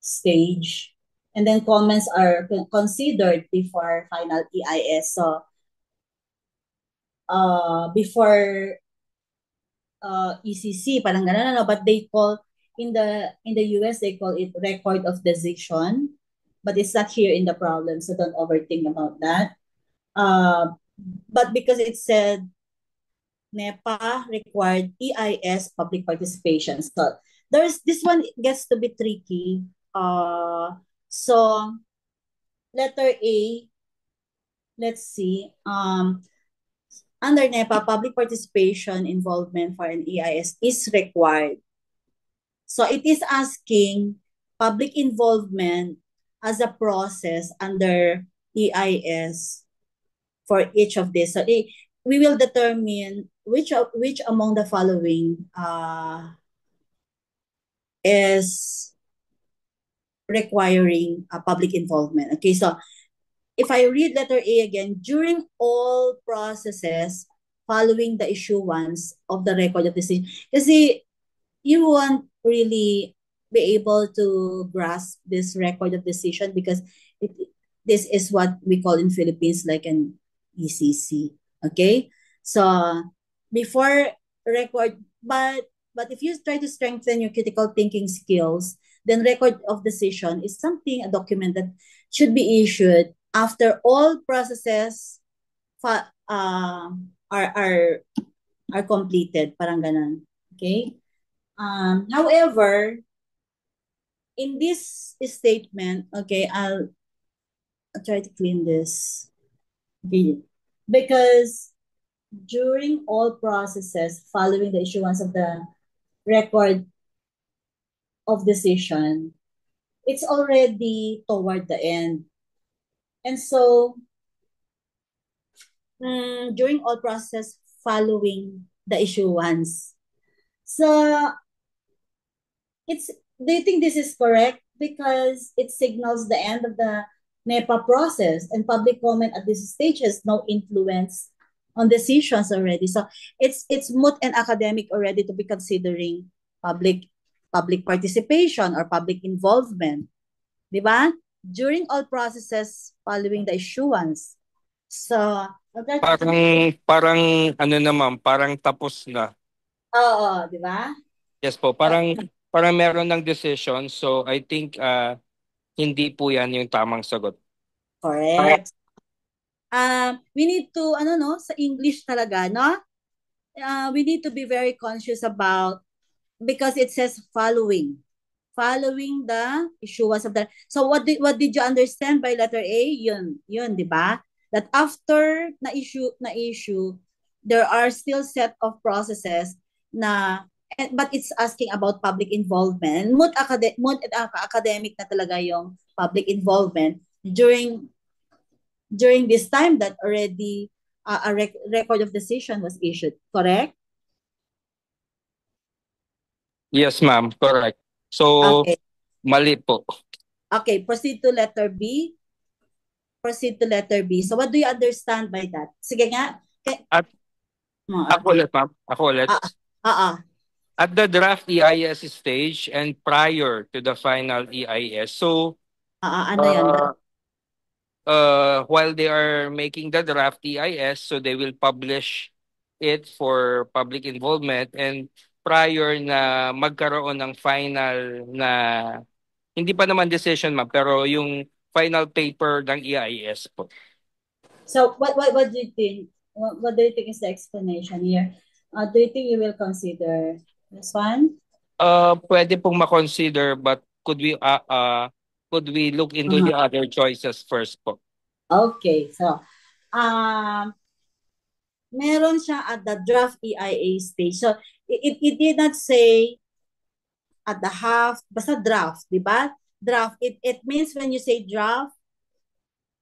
stage. And then comments are considered before final EIS. So before ECC, parang ganun, but they call in the US they call it record of decision, but it's not here in the problem, so don't overthink about that. But because it said NEPA required EIS public participation, so this one gets to be tricky. So letter A, let's see. Under NEPA, public participation involvement for an EIS is required. So it is asking public involvement as a process under EIS for each of this. So we will determine which among the following is requiring public involvement. Okay, so if I read letter A again, during all processes following the issuance of the record of decision, kasi you won't really be able to grasp this record of decision because this is what we call in Philippines like an ECC. Okay, so before record, but if you try to strengthen your critical thinking skills, then record of decision is a document that should be issued after all processes are completed, parang ganun. Okay? However, in this statement, okay, I'll try to clean this. Okay. Because during all processes following the issuance of the record of decision, it's already toward the end. And so, during all process following the issuance. So, do you think this is correct? Because it signals the end of the NEPA process and public comment at this stage has no influence on decisions already. So it's moot and academic already to be considering public participation or public involvement. Di ba? During all processes following the issuance. So, parang ano naman, parang tapos na. Oo, di ba? Yes po, parang meron ng decision. So I think hindi po yan yung tamang sagot. Correct. We need to sa English talaga, no? We need to be very conscious about because it says following the issuance of the. So what did you understand by letter A? Yun, 'di ba? that after na issue, there are still set of processes na but it's asking about public involvement. Mood academic na talaga yung public involvement during this time that already a record of decision was issued. Correct? Yes, ma'am. Correct. So, Okay. mali po. Okay, proceed to letter B. So what do you understand by that? Sige nga. At ako ulit, ma'am. Ako ulit. Ah. At the draft EIS stage and prior to the final EIS. So, Ano yan? while they are making the draft EIS, so they will publish it for public involvement, and prior na magkaroon ng final na, hindi pa naman decision ma'am, pero yung final paper ng EIS po. So what do you think? What do you think is the explanation here? Do you think you will consider this one? Pwede pong ma-consider, but could we look into the other choices first po? Okay, so meron siya at the draft EIA stage. So it did not say at the half, basta draft, di ba? Draft, it means when you say draft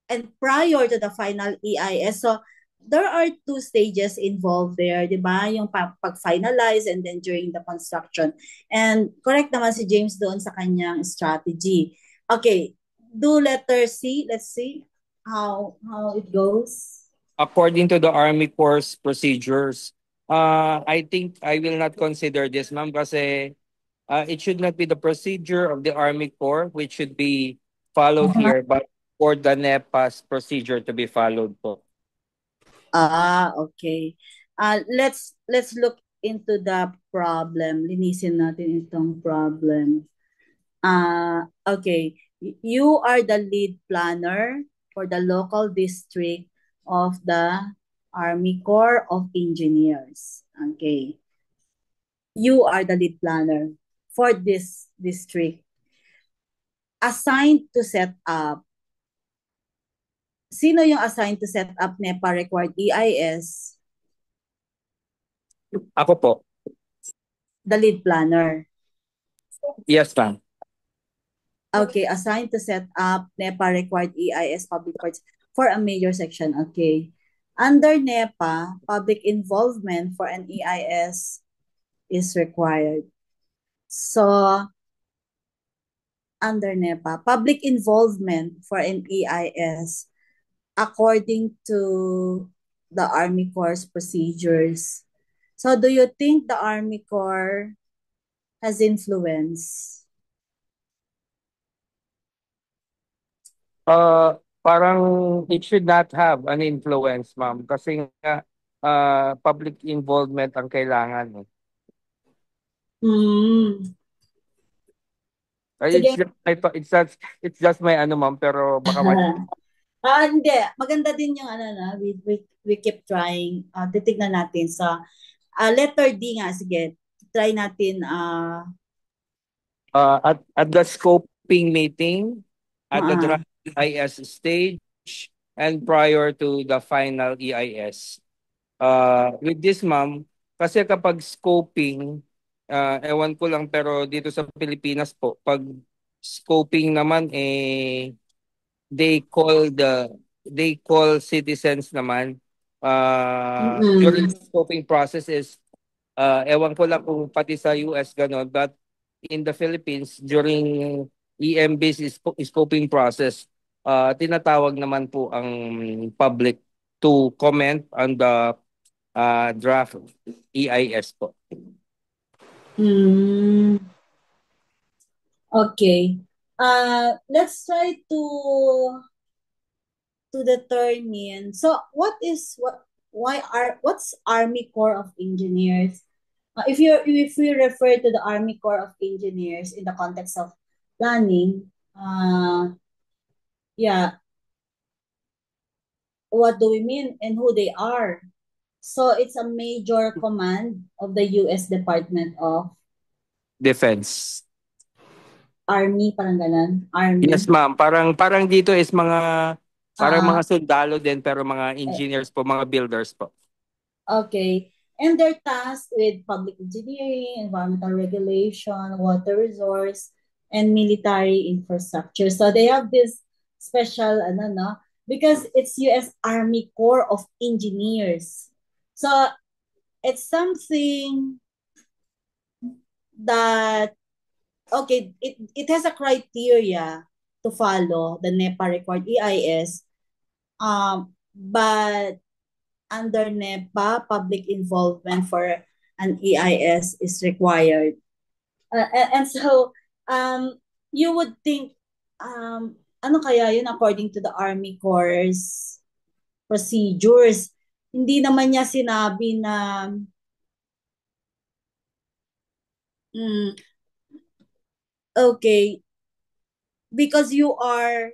and prior to the final EIS. So there are two stages involved there, di ba? Yung pag-finalize and then during the construction. And correct naman si James doon sa kanyang strategy. Okay, do letter C. Let's see how it goes. According to the Army Corps procedures, I think I will not consider this, ma'am, kasi it should not be the procedure of the Army Corps which should be followed here, but for the NEPA's procedure to be followed po. Okay. Let's look into the problem. Linisin natin itong problem. Okay. You are the lead planner for the local district of the Army Corps of Engineers. Okay. You are the lead planner for this district. Assigned to set up. Sino yung assigned to set up NEPA required EIS? Ako po. The lead planner. Yes, ma'am. Okay, assigned to set up NEPA required EIS public parts for a major section. Okay. Under NEPA, public involvement for an EIS is required. So, under NEPA, public involvement for an EIS according to the Army Corps procedures. So, do you think the Army Corps has influence? Parang it should not have an influence, ma'am, kasi nga public involvement ang kailangan. It's just my ano, ma'am, pero baka hindi. Maganda din yung we keep trying. Titignan natin sa letter D nga, sige. Try natin at the scoping meeting, at the draft EIS stage, and prior to the final EIS. With this, ma'am, kasi kapag scoping, ewan ko lang, pero dito sa Pilipinas po, pag scoping naman, they call citizens naman. During the scoping process is, ewan ko lang kung pati sa US ganon, but in the Philippines, during EMB's scoping process, tinatawag naman po ang public to comment on the draft EIS po. Okay. Let's try to determine. So what's Army Corps of Engineers? If we refer to the Army Corps of Engineers in the context of planning, what do we mean and who they are? So it's a major command of the U.S. Department of Defense. Army, parang ganon. Army. Yes, ma'am. Parang dito is mga Parang Ah, mga sundalo din pero mga engineers po, mga builders po. okay. And they're tasked with public engineering, environmental regulation, water resource, and military infrastructure. So they have this special, ano, no? Because it's U.S. Army Corps of Engineers. So it's something that, okay, it has a criteria to follow, the NEPA required EIS. But under NEPA, public involvement for an EIS is required. And so, you would think, ano kaya yun according to the Army Corps procedures? Hindi naman niya sinabi na, okay, because you are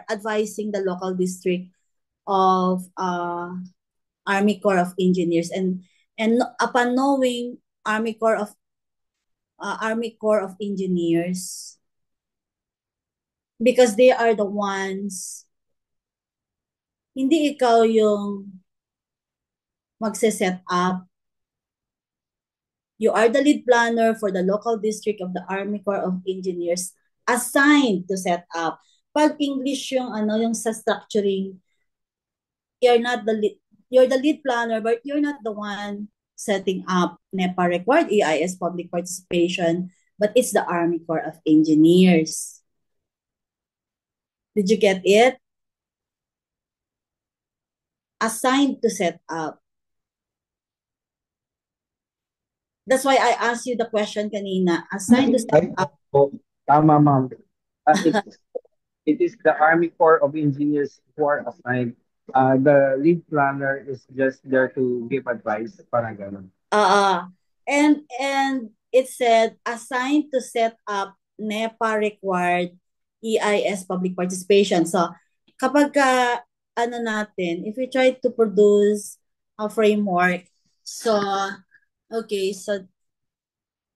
advising the local district of Army Corps of Engineers, and upon knowing Army Corps of Engineers, because they are the ones, hindi ikaw yung magse-set up. You are the lead planner for the local district of the Army Corps of Engineers assigned to set up. Pag English yung yung sa structuring, you're the lead planner, but you're not the one setting up NEPA required EIS public participation, but it's the Army Corps of Engineers. Did you get it? Assigned to set up. That's why I asked you the question kanina. Assigned to set up. Tama, ma'am. It is the Army Corps of Engineers who are assigned. The lead planner is just there to give advice, parang ganun. And it said assigned to set up NEPA required EIS public participation. So kapag if we try to produce a framework, so okay, so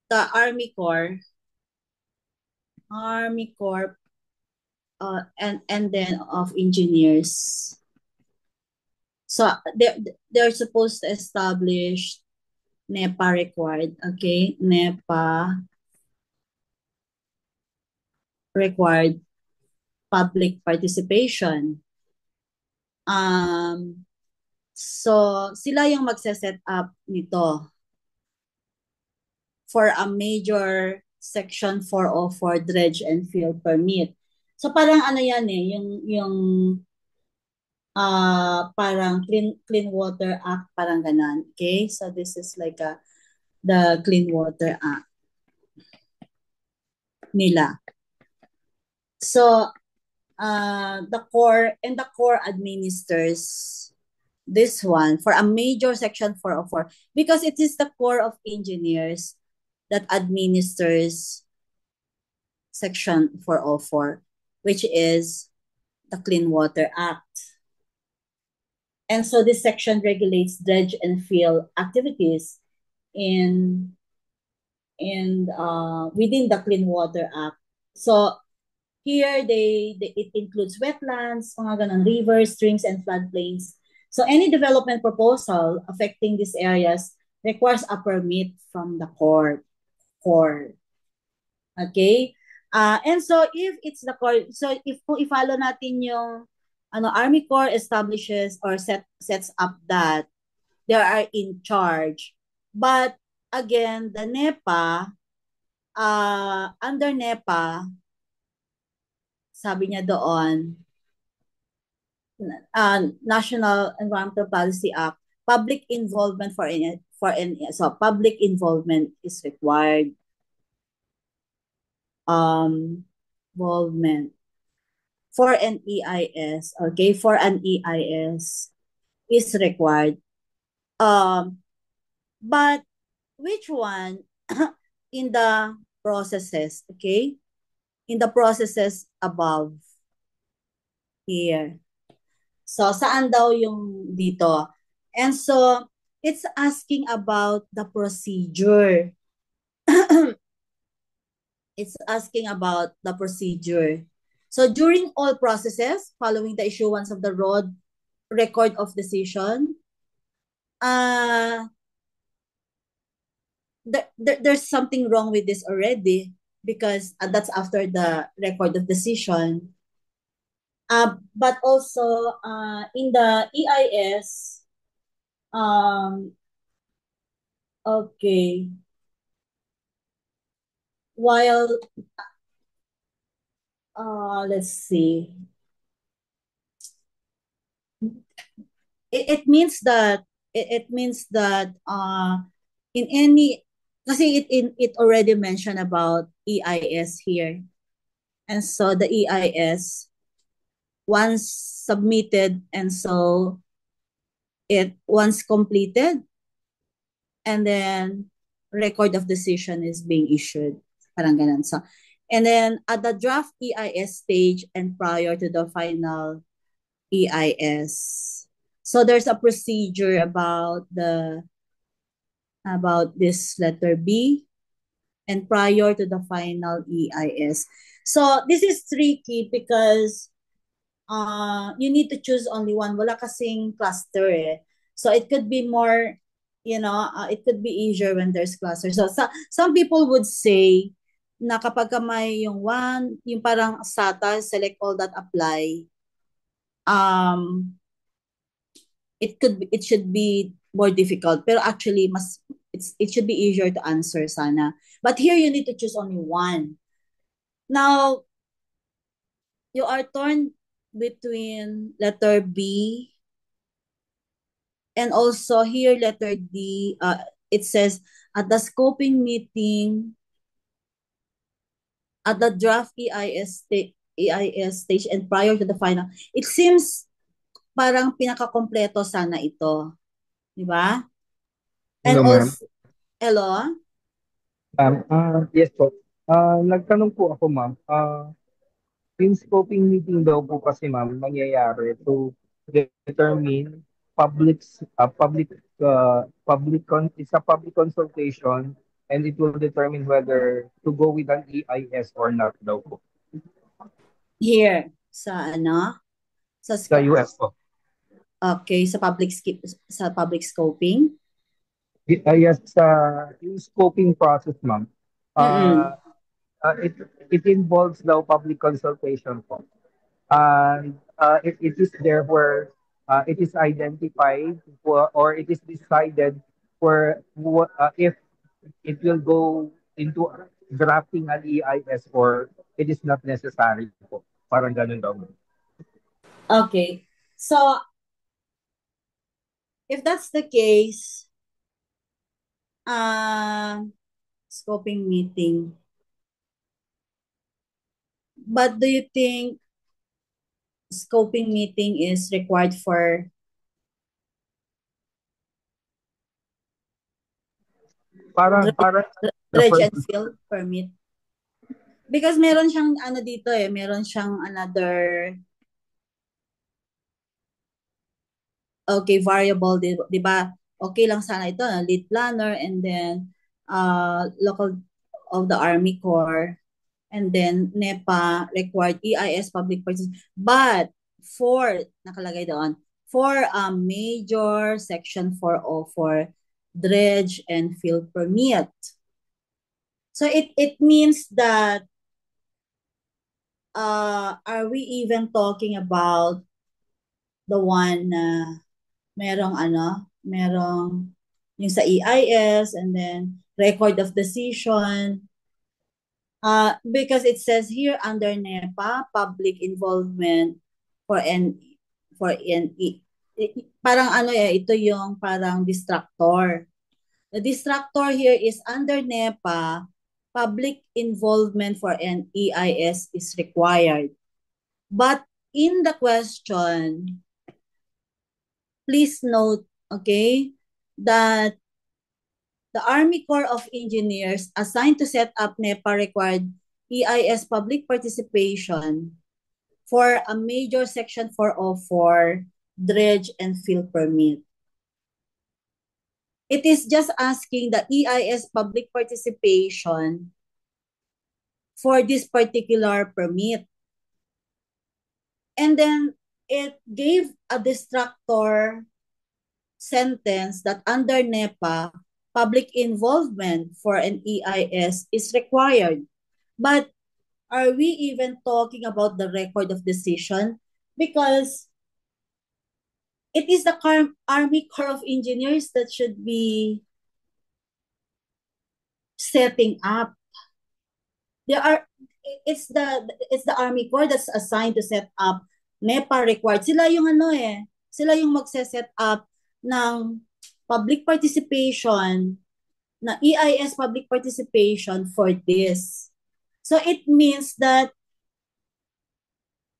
the Army Corps and then of engineers. So they're supposed to establish NEPA required, okay? NEPA required public participation. So sila yung magse-set up nito for a major section 404 dredge and fill permit. So parang yan yung parang Clean Water Act, parang ganon. Okay? So this is like the Clean Water Act nila. So the Corps administers this one for a major section 404 because it is the Corps of Engineers that administers section 404, which is the Clean Water Act. And so this section regulates dredge and fill activities in within the Clean Water Act. So here it includes wetlands, mga ganun, rivers, streams, and floodplains. So any development proposal affecting these areas requires a permit from the Corps. Okay? And so if it's the Corps, so if i-follow natin yung Army Corps establishes or sets up that they are in charge. But again, the NEPA, under NEPA, sabi niya doon, National Environmental Policy Act, public involvement so public involvement is required. Involvement for an EIS, okay, for an EIS is required. But which one in the processes, okay? In the processes above here. So, saan daw yung dito? And so, it's asking about the procedure. It's asking about the procedure. So during all processes following the issuance of the road record of decision, there's something wrong with this already because that's after the record of decision. But also in the EIS, okay, while let's see, it means that it means that in any, kasi it already mentioned about EIS here, and so the EIS once submitted, and so it once completed, and then record of decision is being issued, parang ganun. So, and then at the draft EIS stage and prior to the final EIS, so there's a procedure about this letter B and prior to the final EIS. So this is tricky because you need to choose only one. Wala kasing cluster eh. So it could be more, it could be easier when there's cluster. So some people would say na kapag may yung one, yung parang SATA, select all that apply, it should be more difficult. Pero actually, it should be easier to answer sana. But here you need to choose only one. Now, you are torn between letter B and also here letter D. It says at the scoping meeting, at the draft EIS stage and prior to the final. It seems parang pinaka-kompleto sana ito. Di ba? And Hello, ma'am. also, hello? Yes po. Nagtanong po ako, ma'am. Yung scoping meeting daw po kasi, ma'am, mangyayari to determine it's a public consultation, and it will determine whether to go with an EIS or not daw po. Here, sa Sa US po. Okay, sa public scoping. Yes, yung scoping process, ma'am. It involves daw public consultation po. And it is there where it is identified or it is decided if it will go into drafting an EIS or it is not necessary po. Parang ganun daw. Okay. So, if that's the case, scoping meeting. But do you think scoping meeting is required for dredge and fill permit? Because meron siyang dito meron siyang another variable, di ba? Okay lang sana ito, lead planner, and then local of the Army Corps, and then NEPA required EIS public participation. But nakalagay doon, for a major section 404 dredge and fill permit. So it means that are we even talking about the one na merong yung sa EIS and then record of decision? Because it says here under NEPA, public involvement for parang ito yung parang distractor. The distractor here is under NEPA, public involvement for an EIS is required. But in the question, please note, okay, that the Army Corps of Engineers assigned to set up NEPA required EIS public participation for a major section 404 dredge and fill permit. It is just asking the EIS public participation for this particular permit. And then it gave a distractor sentence that under NEPA, public involvement for an EIS is required. But are we even talking about the record of decision? Because it is the Army Corps of Engineers that should be setting up. It's the Army Corps that's assigned to set up NEPA required. Sila yung sila yung magse-set up ng public participation, na EIS public participation for this. So it means that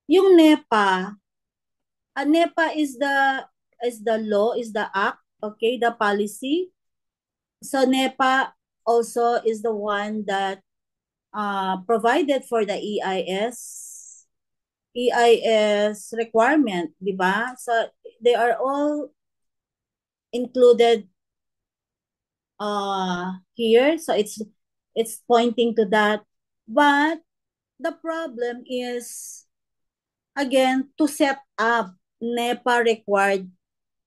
yung NEPA, NEPA is the law, is the act, okay, the policy. So NEPA also is the one that provided for the EIS requirement, di ba? So they are all included here. So it's pointing to that. But the problem is, again, to set up NEPA required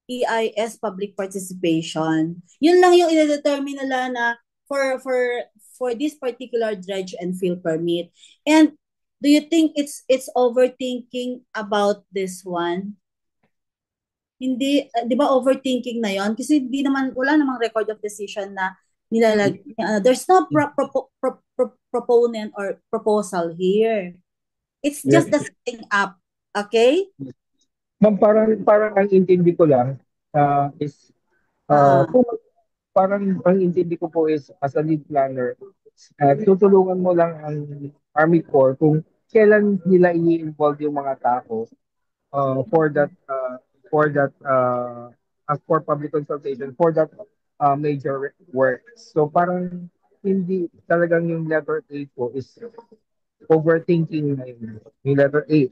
EIS public participation. Yun lang yung i-determine nila na for this particular dredge and fill permit. And do you think it's overthinking about this one? Hindi, di ba overthinking na yon? Kasi wala namang record of decision na there's no proponent or proposal here. It's just the setting up. Okay? Ma'am, parang ang intindi ko lang is kung parang ang intindi ko po is as a lead planner, tutulungan mo lang ang Army Corps kung kailan nila i-involve yung mga tao for that as for public consultation for that major work. So parang hindi talagang yung letter A po is overthinking na yung letter A.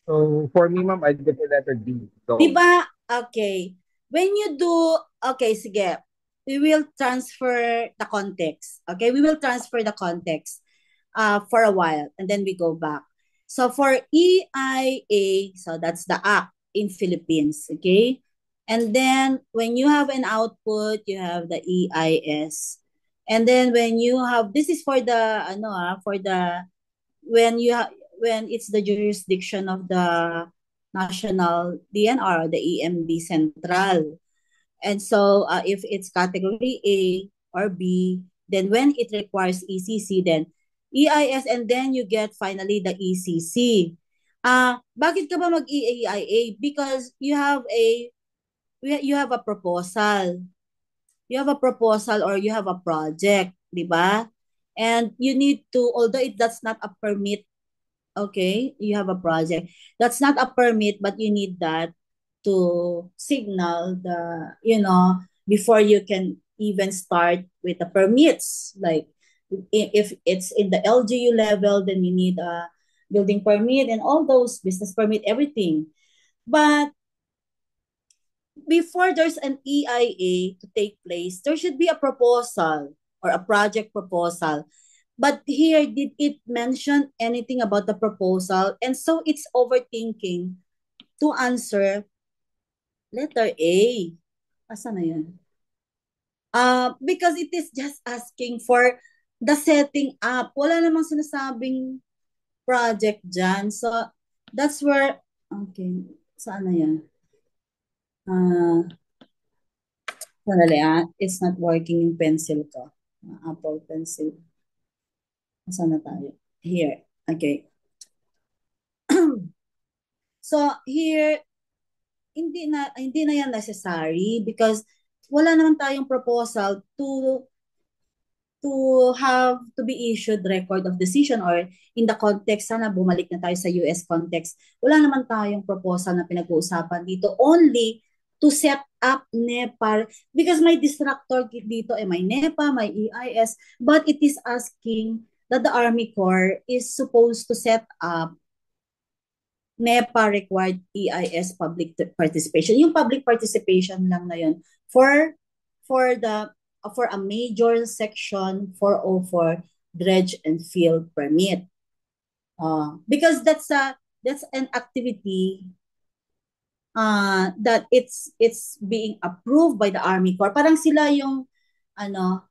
So for me, ma'am, I'd go for letter D. So, diba? Okay. When you do, okay, sige. We will transfer the context. Okay, we will transfer the context for a while and then we go back. So for EIA, so that's the act in Philippines, okay? And then when you have an output, you have the EIS. And then when you have, this is for the when it's the jurisdiction of the national DNR, the EMB Central. And so if it's category A or B, then when it requires ECC, then EIS, and then you get finally the ECC. Bakit ka ba mag-EIA? Because you have a proposal. You have a proposal or you have a project, di ba? And you need to, although that's not a permit, okay, you have a project. That's not a permit, but you need that to signal before you can even start with the permits. Like if it's in the LGU level, then you need a building permit and all those business permit, everything. But before there's an EIA to take place, there should be a proposal or a project proposal. But here, did it mention anything about the proposal? And so it's overthinking to answer letter A. Asa na yun? Because it is just asking for the setting up. Wala namang sinasabing project dyan. So, that's where, okay, saan na yan? It's not working yung pencil ko. Apple pencil. Saan na tayo? Here. Okay. So, here, hindi na yan necessary because wala naman tayong proposal to have to be issued record of decision, or in the context, sana bumalik na tayo sa US context, wala naman tayong proposal na pinag-uusapan dito, only to set up NEPA, because may distractor dito, may NEPA, may EIS, but it is asking that the Army Corps is supposed to set up NEPA required EIS public participation. Yung public participation lang na yun for a major section 404 dredge and fill permit. Because that's that's an activity that it's being approved by the Army Corps. Parang sila yung ano,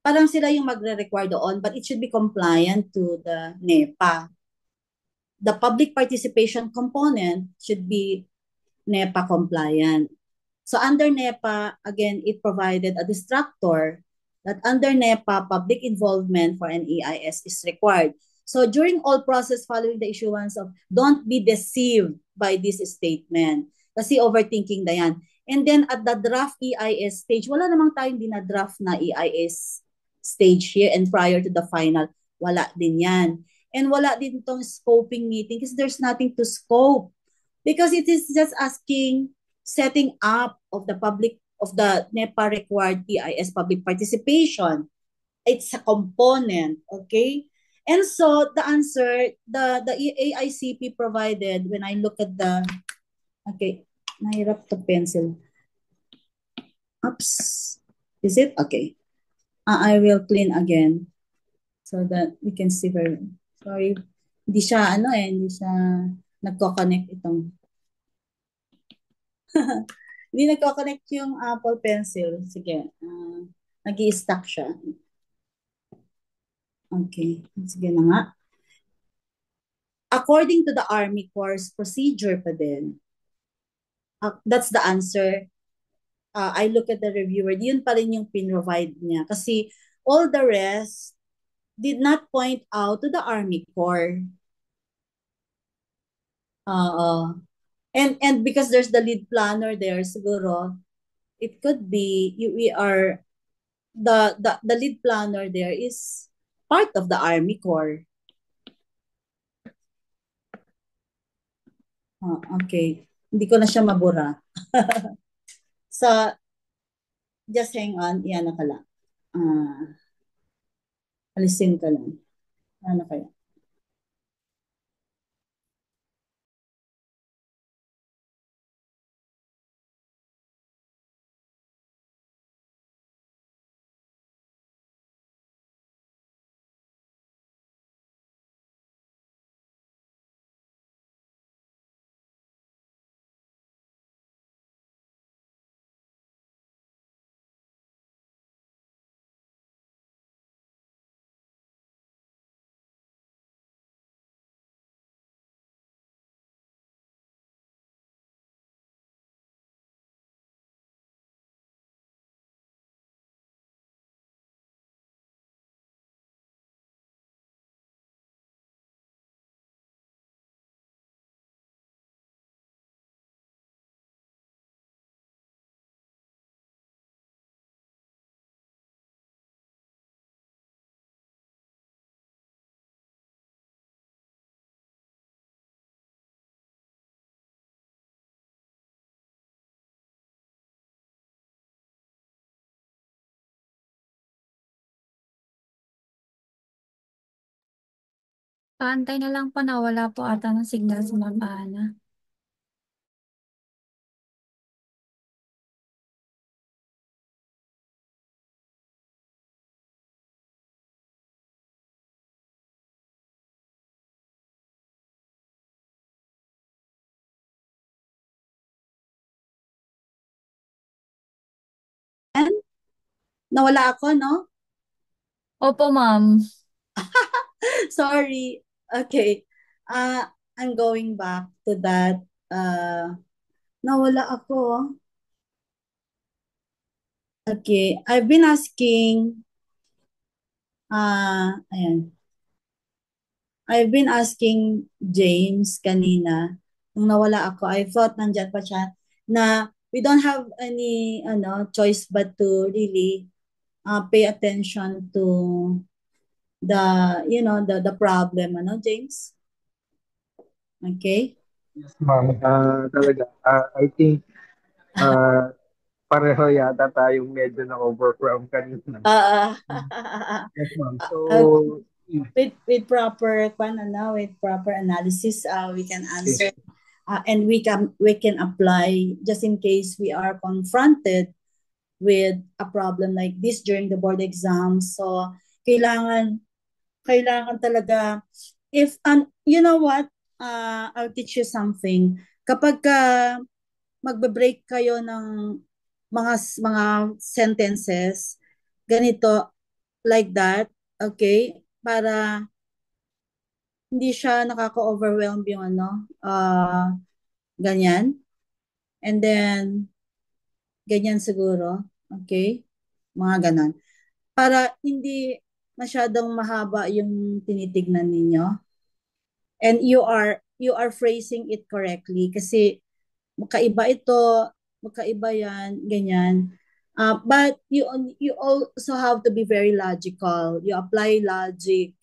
parang sila yung magre-require doon, but it should be compliant to the NEPA. The public participation component should be NEPA compliant. So under NEPA, again, it provided a distractor that under NEPA, public involvement for an EIS is required. So during all process following the issuance of, don't be deceived by this statement. Kasi overthinking na yan. And then at the draft EIS stage, wala namang tayong dinadraft na EIS stage here, and prior to the final, wala din yan. And wala din tong scoping meeting because there's nothing to scope. Because it is just asking setting up of the NEPA required EIS public participation. It's a component, okay? And so the answer, the AICP provided, when I look at the, okay, nahirap to pencil. Oops. Is it? Okay. I will clean again so that we can see very, sorry. Hindi siya, hindi siya nagko-connect itong hindi nagko-connect yung Apple Pencil. Sige. Nag-i-stuck siya. Okay. Sige na nga. According to the Army Corps procedure pa din, that's the answer. I look at the reviewer, yun pa rin yung pin-provide niya. Kasi all the rest did not point out to the Army Corps. And because there's the lead planner there, siguro, it could be, we are, the lead planner there is part of the Army Corps. Okay. Hindi ko na siya mabura. So, just hang on. Yan na ka lang. Alisin ka lang. Ano kaya? Paantay na lang po, nawala po ata ng signal sa mapana. Nawala ako, no? Opo, ma'am. Sorry. Okay. I'm going back to that. Nawala ako. Okay. I've been asking, ayan. I've been asking James kanina, nung nawala ako, I thought nandyan pa siya, na we don't have any choice but to really pay attention to the problem, James? Okay? Yes, ma'am. Talaga. I think pareho yata tayong medyo na-overwhelm kanina. Yes, ma'am. So, with proper analysis, we can answer, and we can apply just in case we are confronted with a problem like this during the board exam. So kailangan talaga if you know what, I'll teach you something. Kapag magbe-break kayo ng mga sentences, ganito, like that, okay? Para hindi siya nakaka-overwhelm yung ganyan. And then, ganyan siguro, okay? Mga ganon. Para hindi masyadong mahaba yung tinitignan ninyo. And you are phrasing it correctly kasi magkaiba ito, magkaiba yan, ganyan. But you also have to be very logical. You apply logic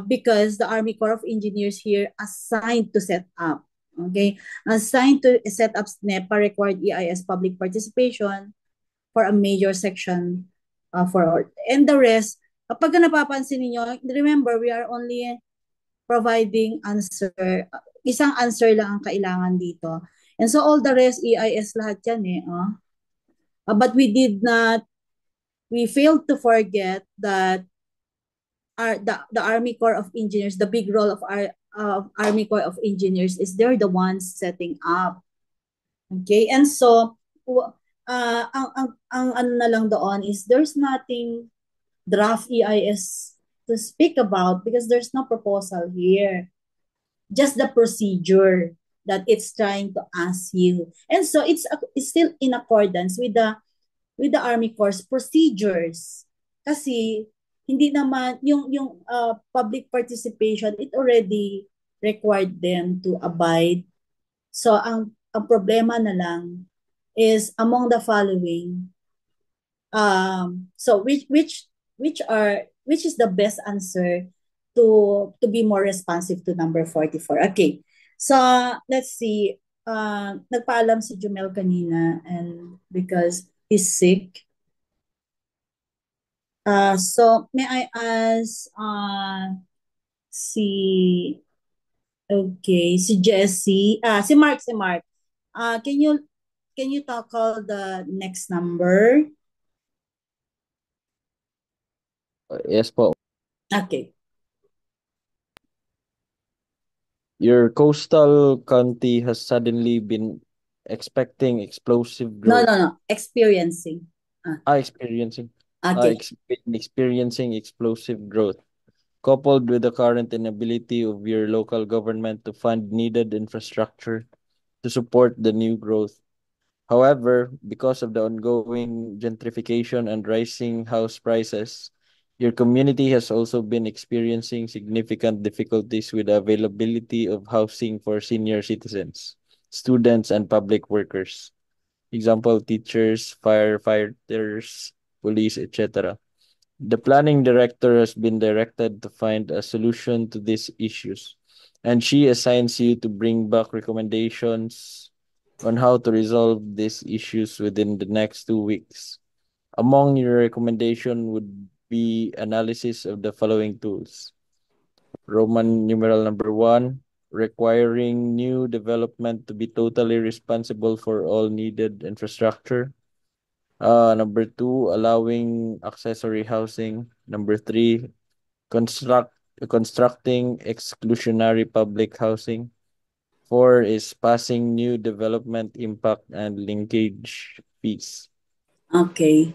because the Army Corps of Engineers here assigned to set up. Okay? Assigned to set up NEPA required EIS public participation for a major section for and the rest. Kapag napapansin niyo, remember we are only providing answer. Isang answer lang ang kailangan dito. And so all the rest, EIS lahat yan eh. But we failed to forget that the Army Corps of Engineers, the big role of our Army Corps of Engineers is they're the ones setting up. Okay? And so, ang ano na lang doon is there's nothing draft EIS to speak about because there's no proposal here. Just the procedure that it's trying to ask you. And so it's still in accordance with the Army Corps procedures. Kasi hindi naman yung public participation, it already required them to abide. So ang problema na lang is among the following, so which is the best answer to be more responsive to number 44. Okay. So let's see. Nagpaalam si Jumel kanina and because he's sick. So may I ask si Jessie, si Mark. Can you tackle the next number? Yes po. Okay. Your coastal county has suddenly been expecting explosive growth. No. Experiencing. Experiencing. Okay. Experiencing explosive growth, coupled with the current inability of your local government to fund needed infrastructure to support the new growth. However, because of the ongoing gentrification and rising house prices, your community has also been experiencing significant difficulties with the availability of housing for senior citizens, students, and public workers. Example, teachers, firefighters, police, etc. The planning director has been directed to find a solution to these issues, and she assigns you to bring back recommendations on how to resolve these issues within the next 2 weeks. Among your recommendation would be analysis of the following tools. Roman numeral number 1, requiring new development to be totally responsible for all needed infrastructure. Number 2, allowing accessory housing. Number 3, constructing exclusionary public housing. 4 is passing new development impact and linkage fees. Okay.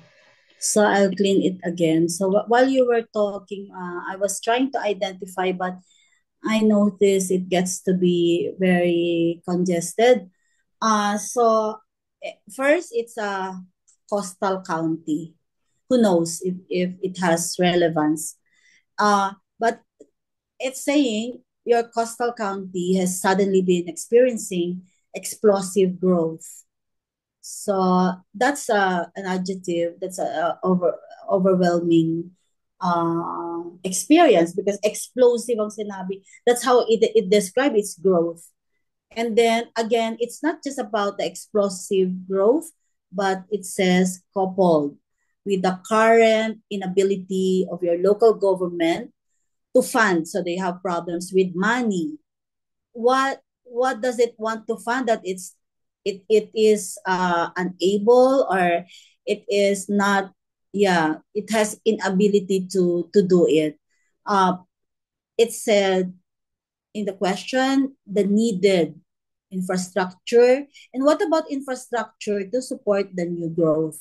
So I'll clean it again. So while you were talking, I was trying to identify, but I noticed it gets to be very congested. So first, it's a coastal county. Who knows if it has relevance? But it's saying your coastal county has suddenly been experiencing explosive growth. So that's an adjective. That's a overwhelming experience because explosive ang sinabi. That's how it describes its growth. And then again, it's not just about the explosive growth, but it says coupled with the current inability of your local government to fund. So they have problems with money. What does it want to fund? That it is unable, or it is not, it has inability to do it. it said in the question, the needed infrastructure. And what about infrastructure to support the new growth?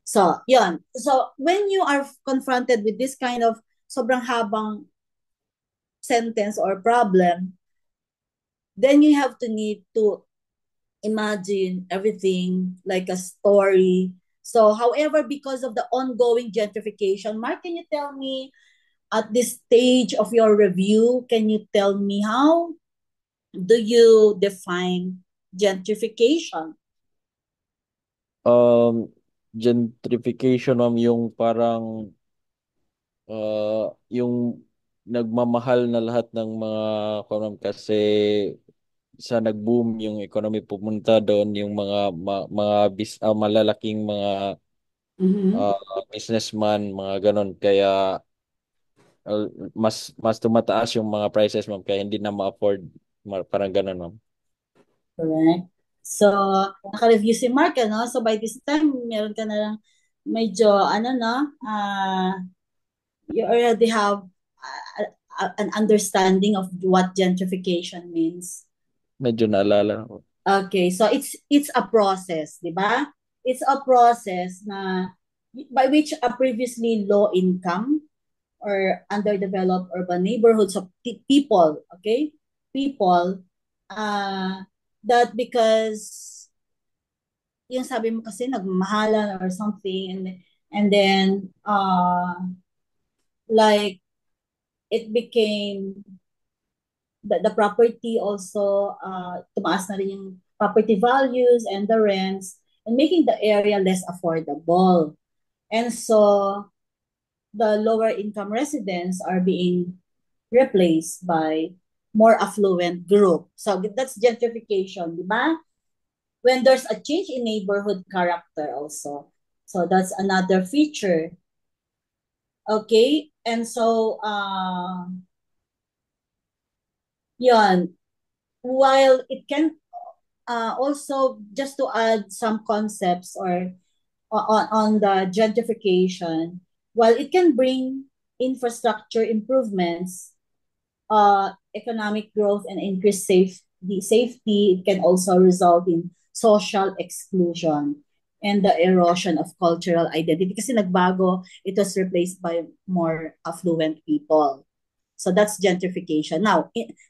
So, yun. So, when you are confronted with this kind of sobrang habang sentence or problem, then you have to need to imagine everything like a story. So, however, because of the ongoing gentrification, Mark, can you tell me at this stage of your review, can you tell me how do you define gentrification? Gentrification, yung parang yung nagmamahal na lahat ng mga kasi sa nag-boom yung economy, pumunta doon yung malalaking mga businessman, mga ganon, kaya mas tumataas yung mga prices, ma'am, kaya hindi na ma-afford, parang ganon, ma'am. Correct. So, naka-review si Mark, ano? So, by this time, meron ka na lang medyo, you already have an understanding of what gentrification means. Medyo naalala ko. Okay, so it's a process, di ba? It's a process na by which a previously low income or underdeveloped urban neighborhoods of people, okay? People, that because yung sabi mo kasi nagmamahalan or something, and then like it became the property also tumaas na rin yung property values and the rents, and making the area less affordable. And so the lower income residents are being replaced by more affluent group. So that's gentrification, di ba? When there's a change in neighborhood character also. So that's another feature. Okay? And so, yun. While it can also, just to add some concepts or on the gentrification, while it can bring infrastructure improvements, economic growth, and increased safety, it can also result in social exclusion and the erosion of cultural identity. Kasi nagbago, it was replaced by more affluent people. So that's gentrification. Now,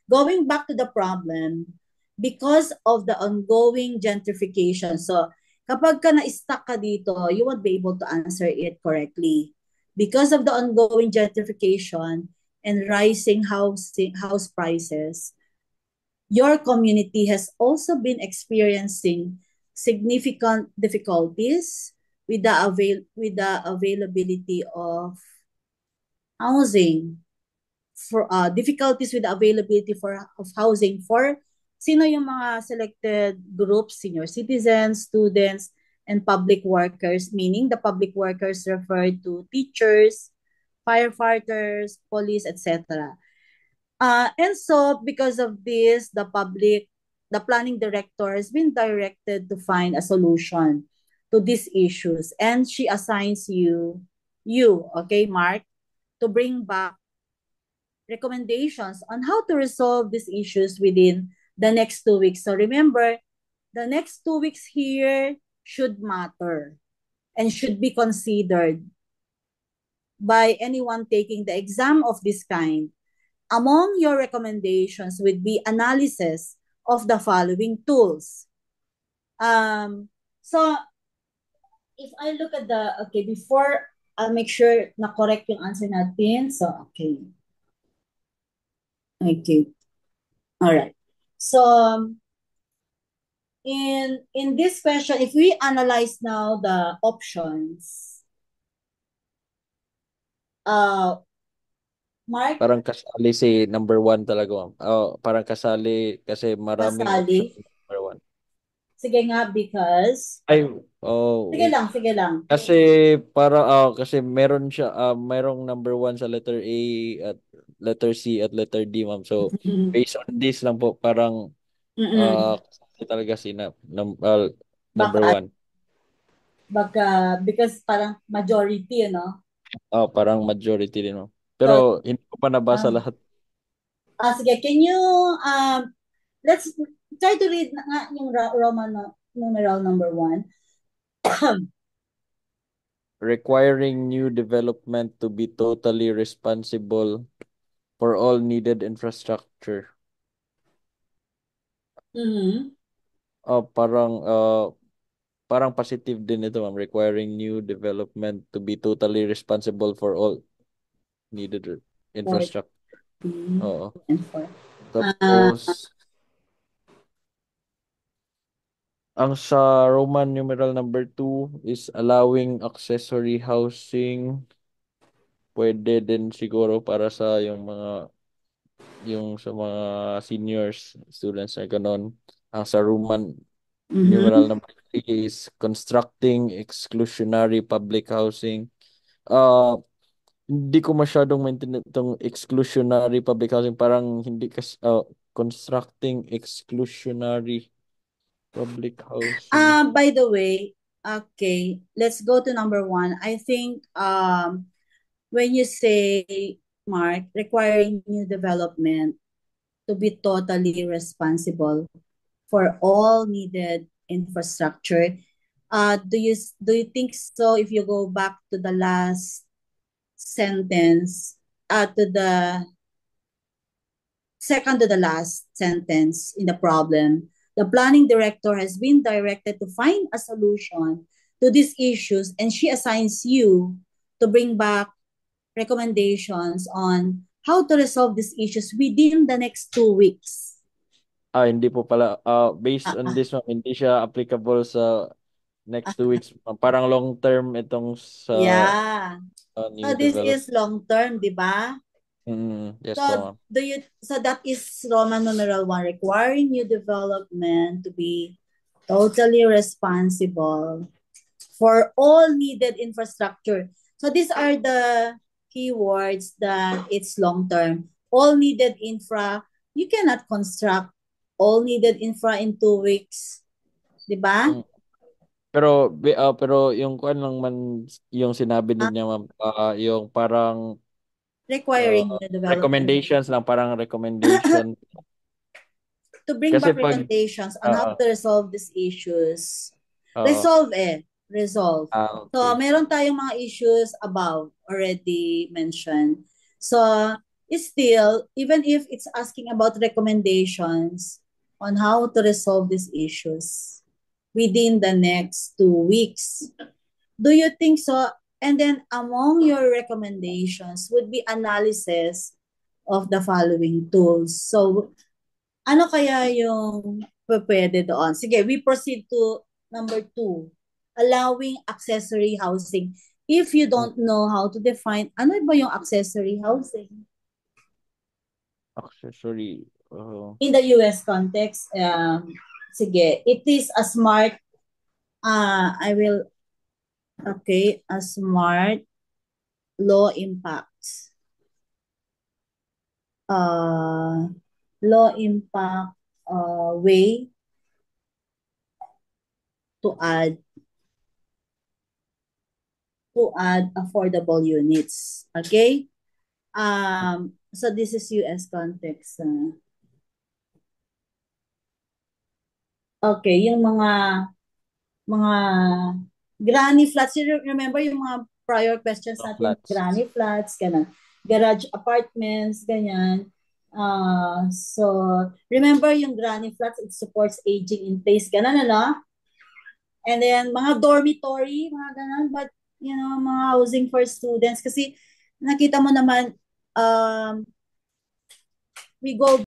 going back to the problem, because of the ongoing gentrification, so kapag ka na-stuck ka dito, you won't be able to answer it correctly. Because of the ongoing gentrification and rising house prices, your community has also been experiencing significant difficulties with the availability of housing, for difficulties with the availability of housing for sino yung mga selected groups: senior citizens, students, and public workers, meaning the public workers refer to teachers, firefighters, police, etc. And so, because of this, the planning director has been directed to find a solution to these issues. And she assigns you, okay, Mark, to bring back recommendations on how to resolve these issues within the next 2 weeks. So remember, the next 2 weeks here should matter and should be considered by anyone taking the exam of this kind. Among your recommendations would be analysis of the following tools. So, if I look at before, I'll make sure na correct yung answer natin. So, okay. All right. So, in this question, if we analyze now the options, Mark? Parang kasali si number 1 talaga, ma'am. Parang kasali kasi maraming Kasali? option number 1. Sige nga, because... Sige lang. Kasi meron siya, merong number 1 sa letter A at letter C at letter D, ma'am. So, based on this lang po, parang talaga si number 1. Baka, because parang majority, no? Parang majority din, ma'am. Pero hindi ko pa nabasa lahat. Sige, can you, let's try to read na nga yung Roman numeral number 1. Requiring new development to be totally responsible for all needed infrastructure. Parang positive din ito, ma'am. Requiring new development to be totally responsible for all needed infrastructure. Oo. And 4. Tapos, ang sa Roman numeral number 2 is allowing accessory housing. Pwede din siguro para sa yung sa mga seniors, students na ganon. Ang sa Roman numeral number 3 is constructing exclusionary public housing. Hindi ko masyadong maintindihan itong exclusionary public housing. Parang hindi kasi constructing exclusionary public housing. By the way, okay, let's go to number 1. I think when you say, Mark, requiring new development to be totally responsible for all needed infrastructure, do you think so? If you go back to the last sentence, to the second to the last sentence in the problem, the planning director has been directed to find a solution to these issues, and she assigns you to bring back recommendations on how to resolve these issues within the next 2 weeks. Hindi po pala. Based on this one, hindi siya applicable sa next 2 weeks. Parang long term itong sa Yeah. new So this development. is long term, di ba? Yes So po, so that is Roman numeral 1, requiring new development to be totally responsible for all needed infrastructure. So these are the keywords that it's long term. All needed infra, you cannot construct all needed infra in 2 weeks. Di ba? Pero yung kuan lang man yung sinabi niya, ma'am, yung parang Requiring new development. recommendations lang, parang recommendation. To bring Kasi back recommendations on how to resolve these issues. Resolve. So, okay. meron tayong mga issues above already mentioned. So, still, even if it's asking about recommendations on how to resolve these issues within the next 2 weeks, do you think so? And then among your recommendations would be analysis of the following tools. So, ano kaya yung pwede doon? Sige, we proceed to number 2. Allowing accessory housing. If you don't know how to define, ano ba yung accessory housing? Accessory. In the US context, sige, it is a smart, a smart low impact. Low impact way to add affordable units. Okay? So this is US context. Okay, yung mga granny flats. You remember yung mga prior questions natin? Granny flats, ganun. Garage apartments, ganyan. So, remember yung granny flats, it supports aging in place, ganun, ano? And then, mga dormitory, mga ganun. But, mga housing for students. Kasi, nakita mo naman, we go